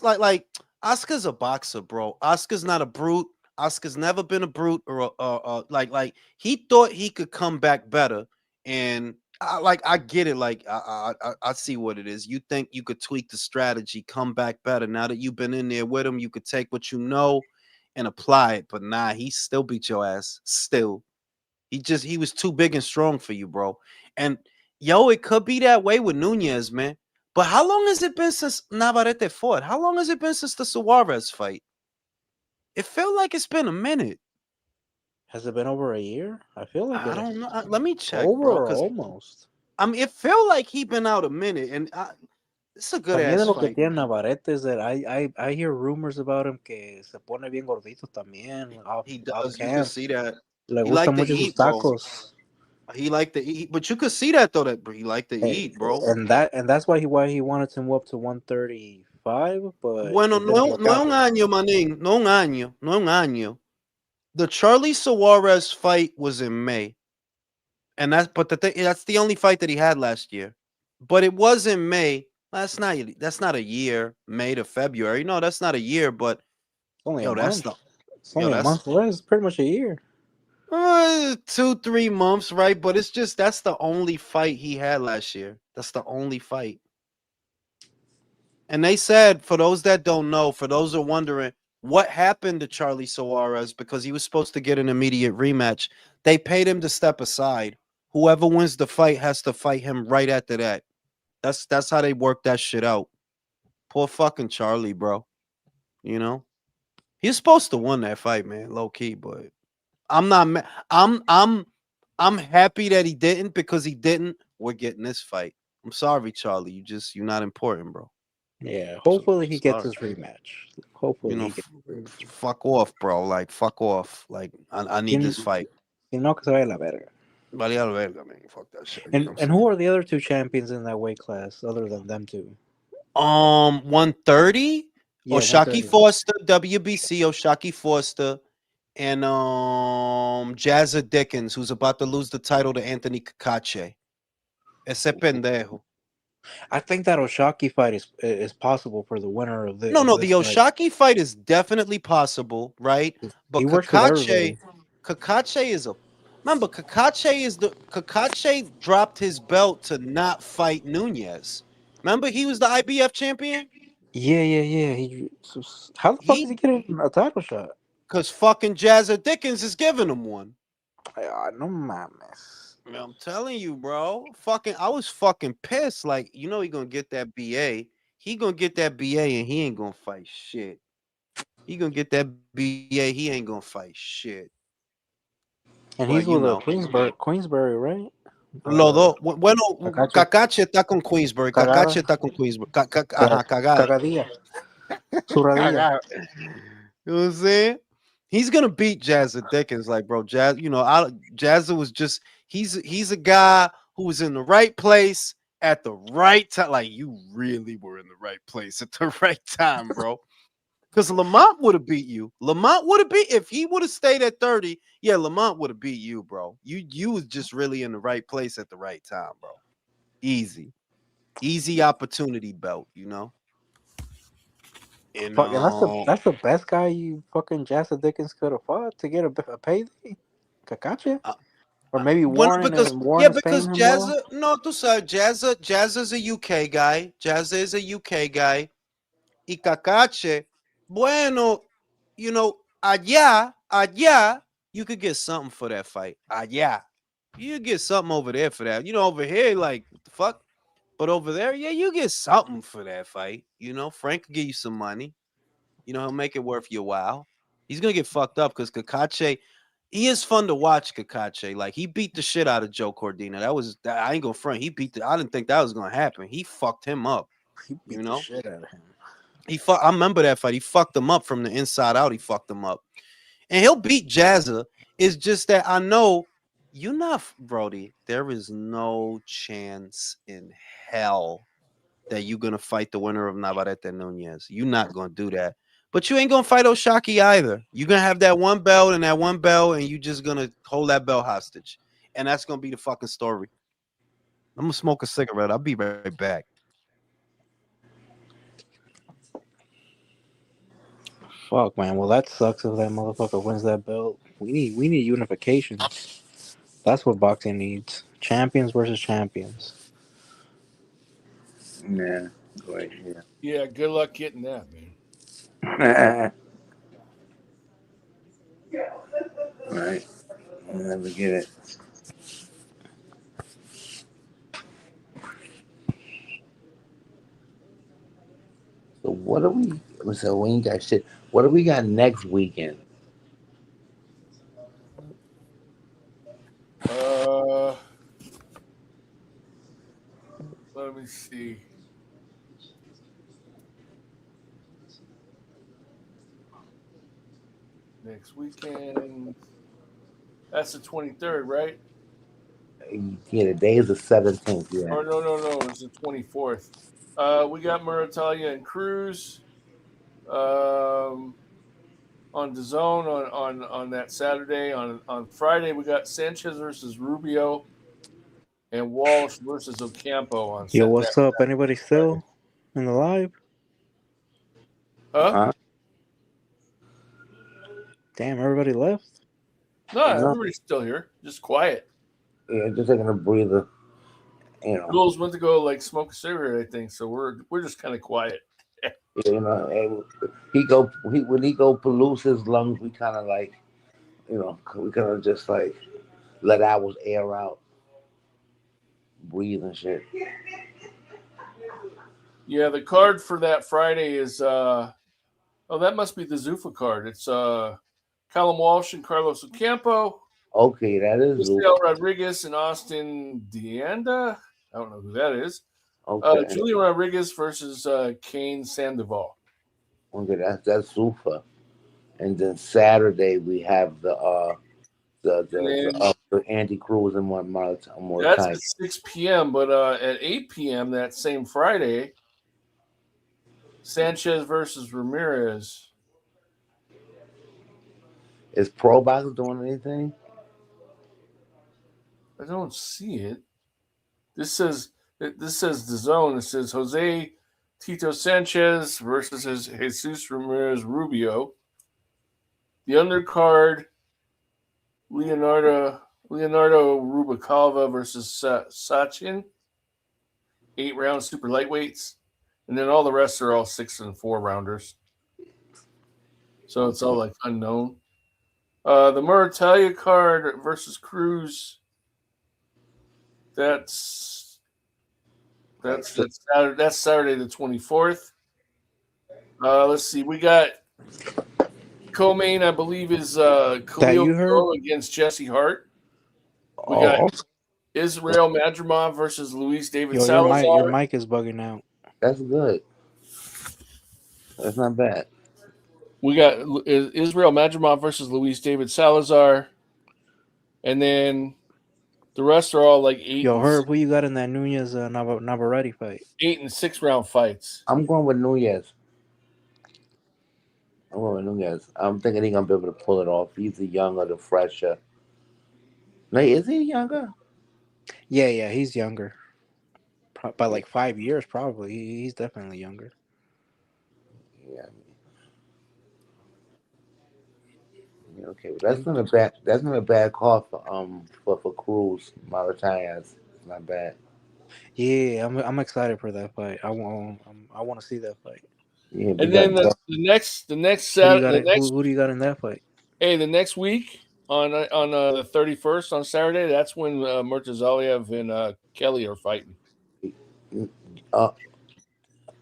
Like Oscar's a boxer, bro. Oscar's not a brute. Oscar's never been a brute or like he thought he could come back better, and I get it. Like I see what it is. You think you could tweak the strategy, come back better. Now that you've been in there with him, you could take what you know and apply it. But nah, he still beat your ass. Still, he was too big and strong for you, bro. And yo, it could be that way with Nunez, man. But how long has it been since Navarrete fought? How long has it been since the Suarez fight? It felt like it's been a minute. Has it been over a year? I feel like I don't know. Let me check, over bro. or almost. I mean, it felt like he been out a minute, and it's a good ass lo fight. que tiene Navarrete is that I hear rumors about him que se pone bien gordito también. He does. You can see that. Le He gusta like to mucho eat, sus tacos. He like to eat, but you could see that though that he like to eat, bro. And that's why he wanted to move up to 135. But bueno, no un año, manín, no un año. The Charlie Suarez fight was in May, and that's the only fight that he had last year. But it was in May. That's not a year. May to February. No, that's not a year. But only a that's month. It's only a month. It's pretty much a year. 2-3 months, right? But it's just that's the only fight he had last year. That's the only fight. And they said, for those that don't know, for those who are wondering what happened to Charlie Suarez, because he was supposed to get an immediate rematch, they paid him to step aside. Whoever wins the fight has to fight him right after that. That's how they work that shit out. Poor fucking Charlie, bro. You know, he's supposed to win that fight, man, low key, but I'm not. I'm happy that he didn't, because he didn't. We're getting this fight. I'm sorry, Charlie. You're not important, bro. Yeah. Hopefully he gets his rematch. Hopefully, fuck off, bro. Like fuck off. Like I need this fight. Si no, que se vaya la verga. Vale a la verga, man. Fuck that shit. And who are the other 2 champions in that weight class other than them 2? 130. Yeah, Oshaki Foster, WBC. Oshaki Foster. And Jazza Dickens, who's about to lose the title to Anthony Kakache. Ese pendejo. I think that Oshaki fight is possible for the winner of this. No, the Oshaki fight is definitely possible, right? But Kakache is remember, Kakache dropped his belt to not fight Nunez. Remember, he was the IBF champion? Yeah. How the fuck is he getting a title shot? Because fucking Jazza Dickens is giving him one. No mames. I'm telling you, bro. I was fucking pissed. Like, he gonna get that BA. He gonna get that BA and he ain't gonna fight shit. He gonna get that BA. He ain't gonna fight shit. And But he's you with know, Queensbury, right? los dos. Bueno, Cacache. Kakache está con Queensbury. Cagada. Kakache está con Queensbury. Caga- Ajá, cagada. Cagadilla. Surradilla. Cagada. You know what I'm saying? He's gonna beat Jazza Dickens, like bro. Jazza was just he's a guy who was in the right place at the right time. Like you really were in the right place at the right time, bro. Because Lamont would have beat you. Lamont would have beat if he would have stayed at 30. Yeah, Lamont would have beat you, bro. You was just really in the right place at the right time, bro. Easy opportunity belt, you know. And Fuck, and that's the best guy you fucking Jazza Dickens could have fought to get a payday. Cacache? Or maybe bueno, Warren because and Warren is paying him Jazza, well. no, tú sabes, Jazza's a UK guy. Jazza is a UK guy. Y Cacache, bueno, you know, allá, you could get something for that fight. Allá. You get something over there for that. You know, over here, like, what the fuck? But over there, yeah, you get something for that fight. You know, Frank will give you some money. You know, he'll make it worth your while. He's gonna get fucked up because Kakache, he is fun to watch. Kakache, like he beat the shit out of Joe Cordina. I ain't gonna front. I didn't think that was gonna happen. He fucked him up. He beat You the know, shit out of him. I remember that fight. He fucked him up from the inside out. He fucked him up, and he'll beat Jazza. It's just that I know you're not Brody. There is no chance in hell that you're gonna fight the winner of Navarrete Nunez. You're not gonna do that. But you ain't gonna fight Oshaki either. You're gonna have that one belt, and you just gonna hold that belt hostage. And that's gonna be the fucking story. I'm gonna smoke a cigarette. I'll be right back. Fuck, man. Well, that sucks if that motherfucker wins that belt. We need unification. That's what boxing needs. Champions versus champions. Yeah, right. Yeah, good luck getting that, man. Yeah. Right. I'll never get it. So what do we? So we ain't got shit. What do we got next weekend? Uh, let me see. Next weekend. That's the 23rd, right? Yeah, the day is the 17th. Yeah. Or no, it's the 24th. We got Muratalia and Cruz on the zone on that Saturday. On Friday, we got Sanchez versus Rubio and Walsh versus Ocampo on Yo, set what's that up? Anybody Friday. still in the live? Huh? Huh? Damn, everybody left. No, No. everybody's still here. Just quiet. Yeah, just taking a breather. You know. Jules went to go like smoke a cigarette, I think. So we're just kind of quiet. You know. And when he go pollute his lungs, we kind of like, we kind of just like let ours air out, breathe and shit. Yeah, the card for that Friday is that must be the Zuffa card. It's Callum Walsh and Carlos Ocampo, Okay, that is Luciel Rodriguez and Austin Deanda. I don't know who that is. okay. Julian Rodriguez versus Kane Sandoval. Okay, that's Zufa. And then Saturday we have And then the Andy Cruz and more that's time. at 6 p.m. But at 8 p.m. that same Friday, Sanchez versus Ramirez. Is Pro Box doing anything? I don't see it. This says the zone. It says Jose Tito Sanchez versus Jesus Ramirez Rubio. The undercard Leonardo Rubicalva versus Sachin. 8-round super lightweights, and then all the rest are all 6 and 4 rounders. So it's all like unknown. The Muratalia card versus Cruz. That's Saturday the 24th. Let's see. We got Co-main, I believe, is That Khalil you heard? Crow against Jesse Hart. We got Israel Madrimov versus Luis David Yo, Salazar. your mic is bugging out. That's good. That's not bad. We got Israel Madrimov versus Luis David Salazar. And then the rest are all like Yo, Herb, who you got in that Nunez Navarrete fight? 8 and 6 round fights. I'm going with Nunez. I'm thinking he's gonna be able to pull it off. He's the younger, the fresher. No, is he younger? Yeah, he's younger. By like 5 years, probably. He's definitely younger. Yeah. Okay, well, that's not a bad. That's not a bad call for Cruz Maratayas. It's not bad. Yeah, I'm excited for that fight. I want to see that fight. Yeah, And then the next Who do you Saturday, got? Who do you got in that fight? hey, the next week on the 31st on Saturday, that's when Murtazaliev and Kelly are fighting.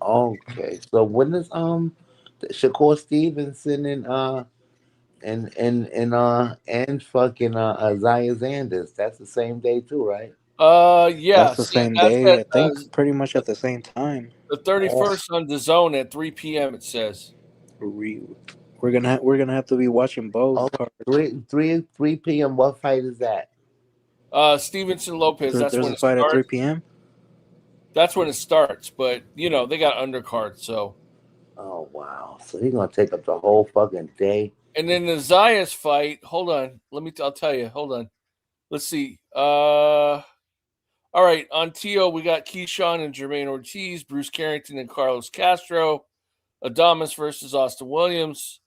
Okay, so when is Shakur Stevenson and fucking Isaiah Sanders? That's the same day too, right? Yeah, That's the same that's day. at, I think pretty much at the same time. the 31st on DAZN at 3 p.m. It says. We're gonna have to be watching both. 3 p.m. What fight is that? Stevenson Lopez. That's There's when a it fight starts. at 3 p.m. That's when it starts, but they got undercards, so. Oh wow! So he's gonna take up the whole fucking day. And then the Zayas fight. Hold on, I'll tell you. Hold on. Let's see. All right, on TO we got Keyshawn and Jermaine Ortiz, Bruce Carrington and Carlos Castro, Adamas versus Austin Williams,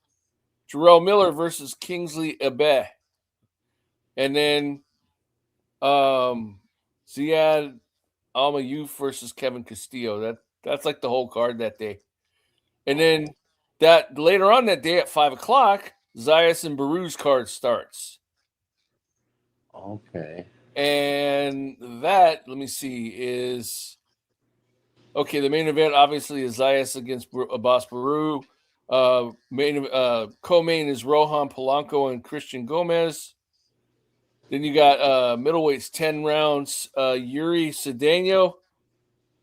Jarrell Miller versus Kingsley Abe, and then Ziad Almayuf versus Kevin Castillo. That's like the whole card that day. And then that later on that day at 5:00, Zayas and Baru's card starts. Okay. And that, let me see, is okay. The main event obviously is Zayas against Abbas Baru. Co-main is Rohan Polanco and Christian Gomez. Then you got middleweights 10 rounds, Yuri Cedeno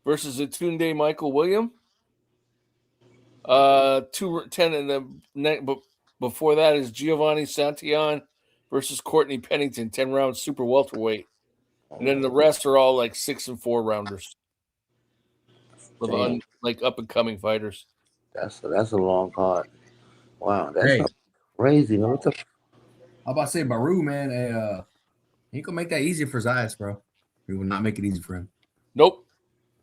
versus Atunde Michael William. 210 and then before that is Giovanni Santillan versus Courtney Pennington, 10 round super welterweight. And then the rest are all like 6 and 4 rounders. Like up and coming fighters. That's a long card. Wow, that's crazy. Man. What the I'm about to say Baru, man. He gonna make that easy for Zayas, bro. He will not make it easy for him. Nope.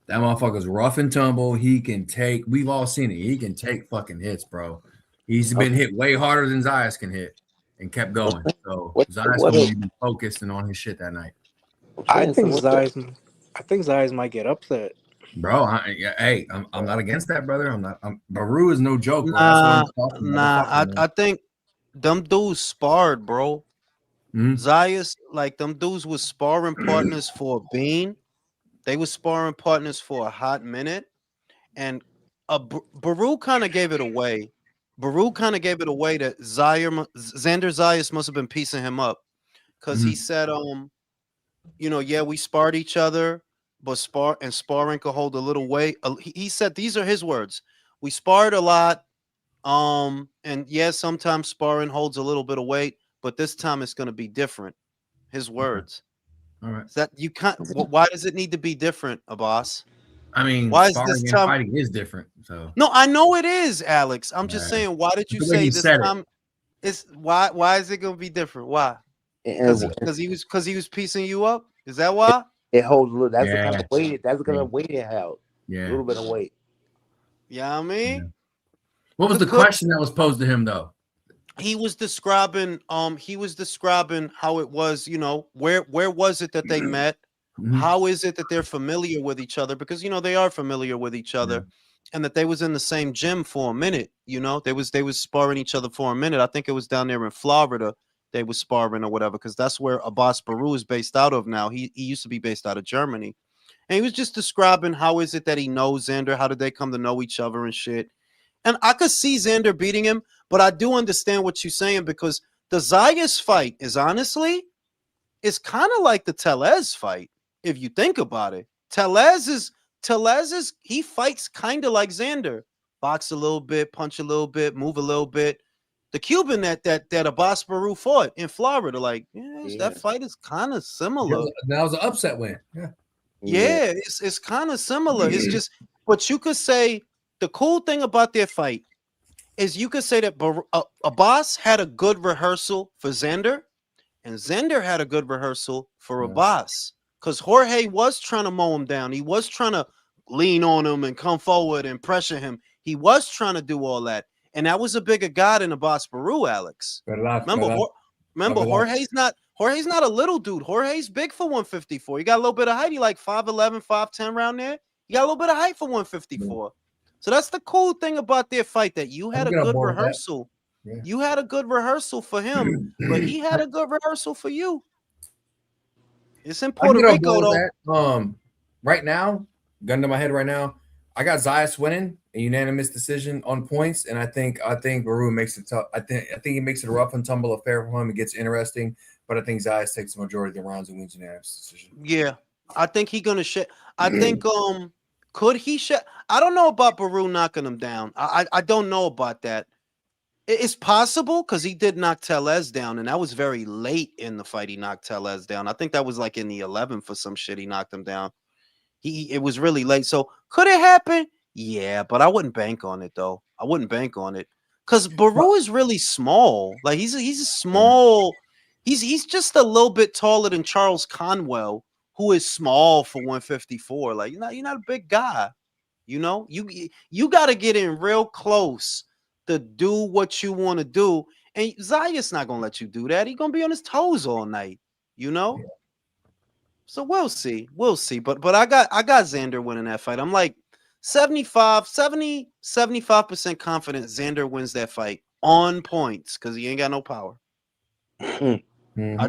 That motherfucker's rough and tumble. He can take. We've all seen it. He can take fucking hits, bro. He's been hit way harder than Zayas can hit, and kept going. So Zayas gonna be focused and on his shit that night. I think Zayas might get upset. Bro, I'm not against that, brother. Baru is no joke, bro. I think them dudes sparred, bro. Zayas, like them dudes was sparring partners for Bean. They were sparring partners for a hot minute, and Baru kind of gave it away. Baru kind of gave it away that Xander Zayas must have been piecing him up, because he said, yeah, we sparred each other, but sparring could hold a little weight. He said these are his words: we sparred a lot, and yeah, sometimes sparring holds a little bit of weight, but this time it's going to be different. His words. All right. That you can't. Why does it need to be different, Abbas? I mean, why is this time fighting is different? So no, I know it is, Alex. I'm just saying. Why did you say this time? It's why is it gonna be different? Why? Because he was piecing you up. Is that why? It holds a little. That's the kind of weight. That's the kind of weight it held. Yeah, a little bit of weight. Yeah, I mean, yeah. What was the question that was posed to him though? He was describing how it was, where was it that they met? How is it that they're familiar with each other? Because they are familiar with each other, and that they was in the same gym for a minute. They was sparring each other for a minute. I think it was down there in Florida they was sparring or whatever, because that's where Abbas Baru is based out of now. He used to be based out of Germany, and he was just describing how is it that he knows Xander, how did they come to know each other and shit. And I could see Xander beating him, but I do understand what you're saying because the Zayas fight is honestly, it's kind of like the Tellez fight, if you think about it. Tellez is he fights kind of like Xander. Box a little bit, punch a little bit, move a little bit. The Cuban that Abbas Baru fought in Florida, like, that fight is kind of similar. That was an upset win. Yeah, it's kind of similar. It's just, but you could say the cool thing about their fight is you could say that Abbas had a good rehearsal for Xander, and Xander had a good rehearsal for Abbas. Because Jorge was trying to mow him down. He was trying to lean on him and come forward and pressure him. He was trying to do all that. And that was a bigger guy than Abbas Baru, Alex. Remember, Jorge's not a little dude. Jorge's big for 154. He got a little bit of height. He like 5'11", 5'10" around there. He got a little bit of height for 154. So that's the cool thing about their fight, that you had a good rehearsal. Yeah. You had a good rehearsal for him, but he had a good rehearsal for you. It's in Puerto Rico, though. Right now, gun to my head right now, I got Zayas winning a unanimous decision on points, and I think Baru makes it tough. I think he makes it a rough and tumble affair for him. It gets interesting, but I think Zayas takes the majority of the rounds and wins unanimous decision. Yeah, I think he's gonna shit. I think could he shit? I don't know about Baru knocking him down. I don't know about that. It's possible because he did knock Tellez down, and that was very late in the fight. He knocked Tellez down. I think that was like in the 11th for some shit. He knocked him down. It was really late. So could it happen? Yeah, but I wouldn't bank on it though. I wouldn't bank on it because Baru is really small. Like he's a small. He's just a little bit taller than Charles Conwell, who is small for 154. Like you're not a big guy. You know, you got to get in real close to do what you want to do. And Zayas not going to let you do that. He's going to be on his toes all night, you know? Yeah. So we'll see. But I got Xander winning that fight. I'm like 75% confident Xander wins that fight on points because he ain't got no power. Mm-hmm. I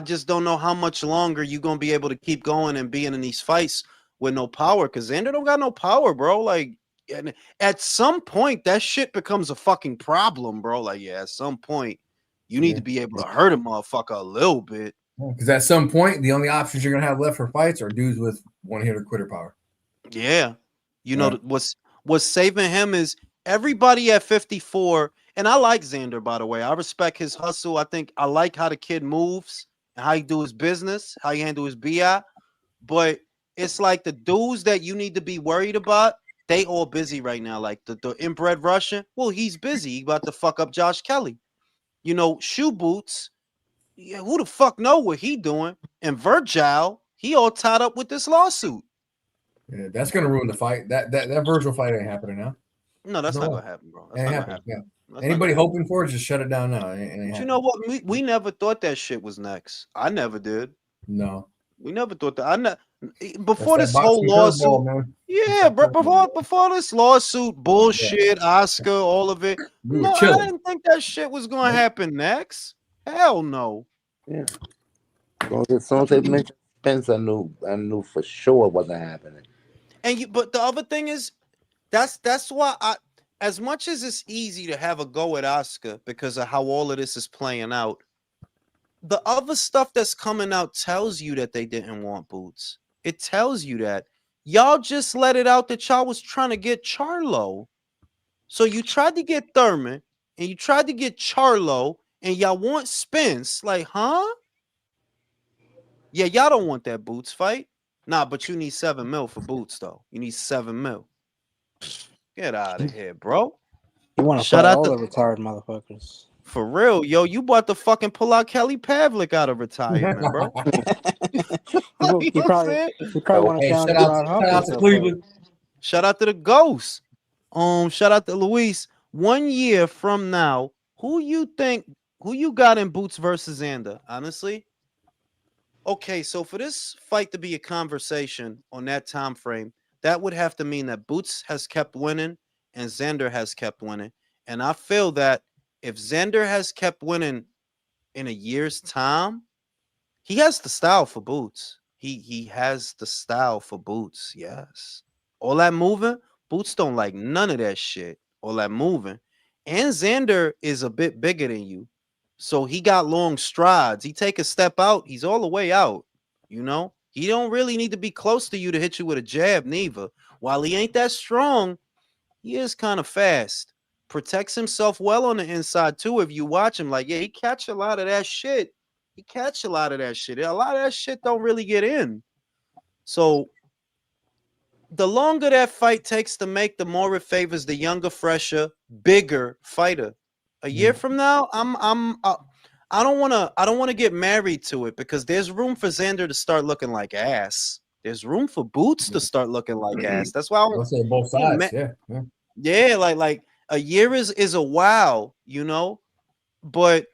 just don't know how much longer you're going to be able to keep going and being in these fights with no power because Xander don't got no power, bro. Like, and at some point, that shit becomes a fucking problem, bro. Like, at some point, you need to be able to hurt a motherfucker a little bit. Because at some point, the only options you're gonna have left for fights are dudes with one-hitter quitter power. Yeah, know what's saving him is everybody at 54. And I like Xander, by the way. I respect his hustle. I think I like how the kid moves and how he do his business, how he handle his BI. But it's like the dudes that you need to be worried about. They all busy right now. Like the inbred Russian. Well, he's busy. He about to fuck up Josh Kelly. You know, Shoe Boots. Yeah, who the fuck know what he doing? And Virgil, he all tied up with this lawsuit. Yeah, that's gonna ruin the fight. That Virgil fight ain't happening now. No, that's not gonna happen, bro. That's not gonna happen. Yeah. Anybody hoping for it, just shut it down now. But you know what? We never thought that shit was next. I never did. No. We never thought that. Before this whole lawsuit, before this lawsuit bullshit, Oscar, all of it. No, I didn't think that shit was gonna happen next. Hell no. Yeah. As soon as they mentioned Spence, I knew for sure it wasn't happening. But the other thing is, that's why as much as it's easy to have a go at Oscar because of how all of this is playing out. The other stuff that's coming out tells you that they didn't want Boots. It tells you that. Y'all just let it out that y'all was trying to get Charlo. So you tried to get Thurman, and you tried to get Charlo, and y'all want Spence. Like, huh? Yeah, y'all don't want that Boots fight. Nah, but you need $7 million for Boots, though. You need $7 million. Get out of here, bro. You want to shut out all the retired motherfuckers. For real, yo, you about to fucking pull out Kelly Pavlik out of retirement, bro. You probably want to shout out to Cleveland. Shout out to the Ghost. Shout out to Luis. 1 year from now, who you got in Boots versus Xander? Honestly, okay. So for this fight to be a conversation on that time frame, that would have to mean that Boots has kept winning and Xander has kept winning, and I feel that. If Xander has kept winning in a year's time, he has the style for Boots. He has the style for Boots, yes. All that moving, Boots don't like none of that shit. all that moving. And Xander is a bit bigger than you. So he got long strides. He take a step out, he's all the way out. You know, he don't really need to be close to you to hit you with a jab, neither. While he ain't that strong, he is kind of fast. Protects himself well on the inside too. If you watch him, like, yeah, he catch a lot of that shit. He catch a lot of that shit. A lot of that shit don't really get in. So the longer that fight takes to make, the more it favors the younger, fresher, bigger fighter. A year from now, I don't want to get married to it because there's room for Xander to start looking like ass. There's room for Boots to start looking like ass. That's why I'll say both sides. yeah, like a year is a while, you know, but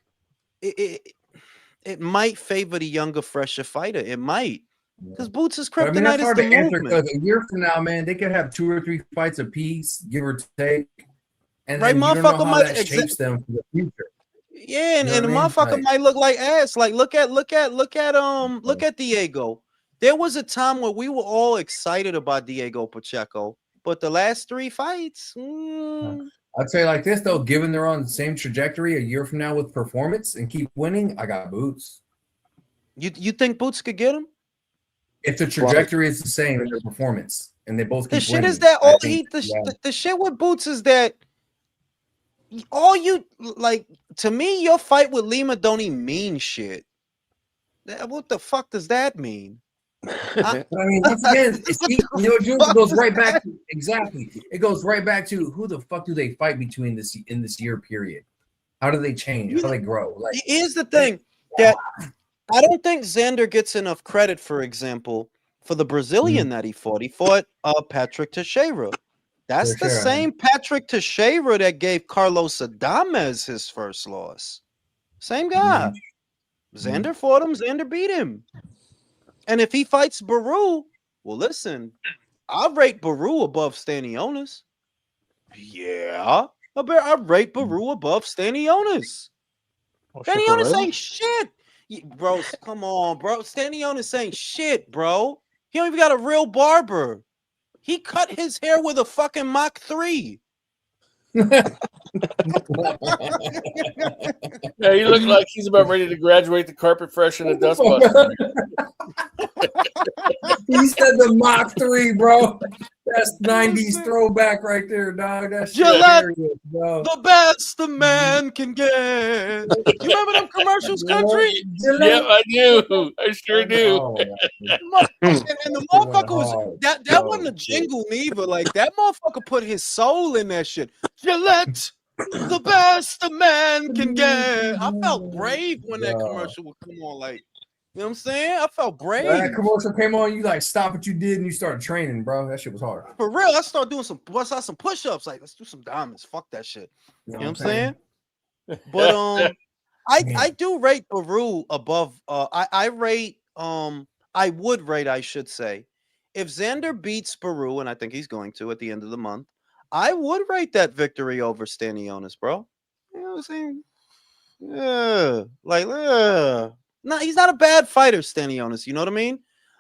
it might favor the younger, fresher fighter. It might. Because Boots is kryptonite. That's hard to answer movement. because a year from now, man, they could have 2 or 3 fights apiece, give or take, and right, then you don't know how that shapes them for the future. Yeah, and the motherfucker might look like ass. Like look at Diego. There was a time where we were all excited about Diego Pacheco, but the last 3 fights, I'd say like this though, given they're on the same trajectory a year from now with performance and keep winning, I got Boots. You think Boots could get him? If the trajectory is the same in their performance and they both keep the shit winning, is that all the shit with Boots is that all you like to me, your fight with Lima don't even mean shit. What the fuck does that mean? I mean, once again, it goes right back to exactly. It goes right back to who the fuck do they fight between in this year period? How do they change? How do they grow? Like, here's the thing that I don't think Xander gets enough credit, for example, for the Brazilian that he fought. He fought Patrick Teixeira. That's the same Patrick Teixeira that gave Carlos Adames his first loss. Same guy. Xander fought him. Xander beat him. And if he fights Baru, well, listen, I rate Baru above Stanionis. Yeah. I rate Baru above Stanionis. Stanionis ain't shit. Bro, come on, bro. Stanionis ain't shit, bro. He don't even got a real barber. He cut his hair with a fucking Mach 3. Yeah, he looked like he's about ready to graduate the carpet fresh in a dust buster. He said the Mach 3, bro. That's 90s throwback right there, dog. That's Gillette, hilarious, bro. the best a man can get. You remember them commercials, country? Yeah, I do. I sure do. Oh, and the motherfucker was that wasn't a jingle neither. Like that motherfucker put his soul in that shit. Gillette, the best a man can get. I felt brave when that commercial would come on. Like, you know what I'm saying? I felt brave. That commercial came on, you like stop what you did and you started training, bro. That shit was hard. For real, I started doing some push-ups. Like, let's do some diamonds. Fuck that shit. You know what I'm saying? But I do rate Baru above. I would rate, I should say, if Xander beats Baru, and I think he's going to at the end of the month, I would rate that victory over Stanionis, bro. You know what I'm saying? Yeah, like, no, he's not a bad fighter, Stanionis. You know what I mean?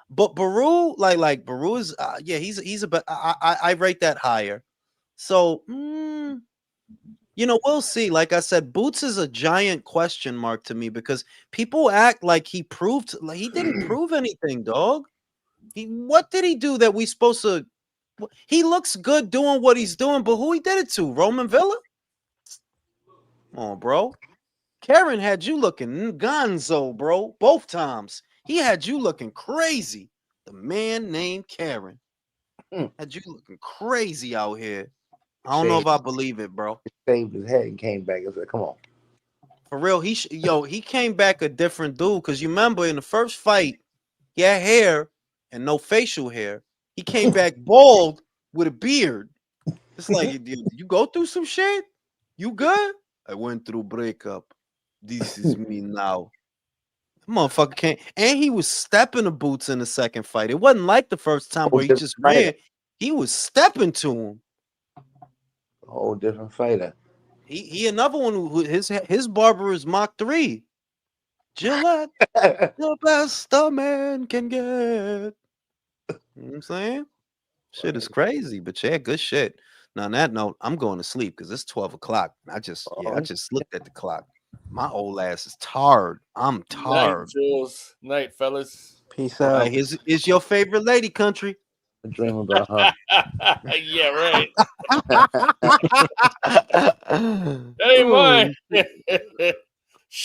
But Baru, like Baru is, he's a. I rate that higher. So, you know, we'll see. Like I said, Boots is a giant question mark to me because people act like he didn't prove anything, dog. What did he do that we supposed to? He looks good doing what he's doing, but who he did it to? Roman Villa? Come on, bro. Karen had you looking gonzo, bro. Both times. He had you looking crazy. The man named Karen had you looking crazy out here. I don't know if I believe it, bro. He shaved his head and came back and said, "Come on." For real, he came back a different dude. Because you remember in the first fight, he had hair and no facial hair. He came back bald with a beard. It's like, you go through some shit? You good? I went through breakup. This is me now. Motherfucker can't. And he was stepping the Boots in the second fight. It wasn't like the first time where he just ran. He was stepping to him. A whole different fighter. He another one who his barber is Mach 3. Gillette, the best a man can get. You know what I'm saying? Shit is crazy, but yeah, good shit. Now, on that note, I'm going to sleep because it's 12 o'clock. I just looked at the clock. My old ass is tired. I'm Night, tired. Jules. Night, fellas. Peace out. Is your favorite lady, country? I dream about her. Yeah, right. That That ain't mine.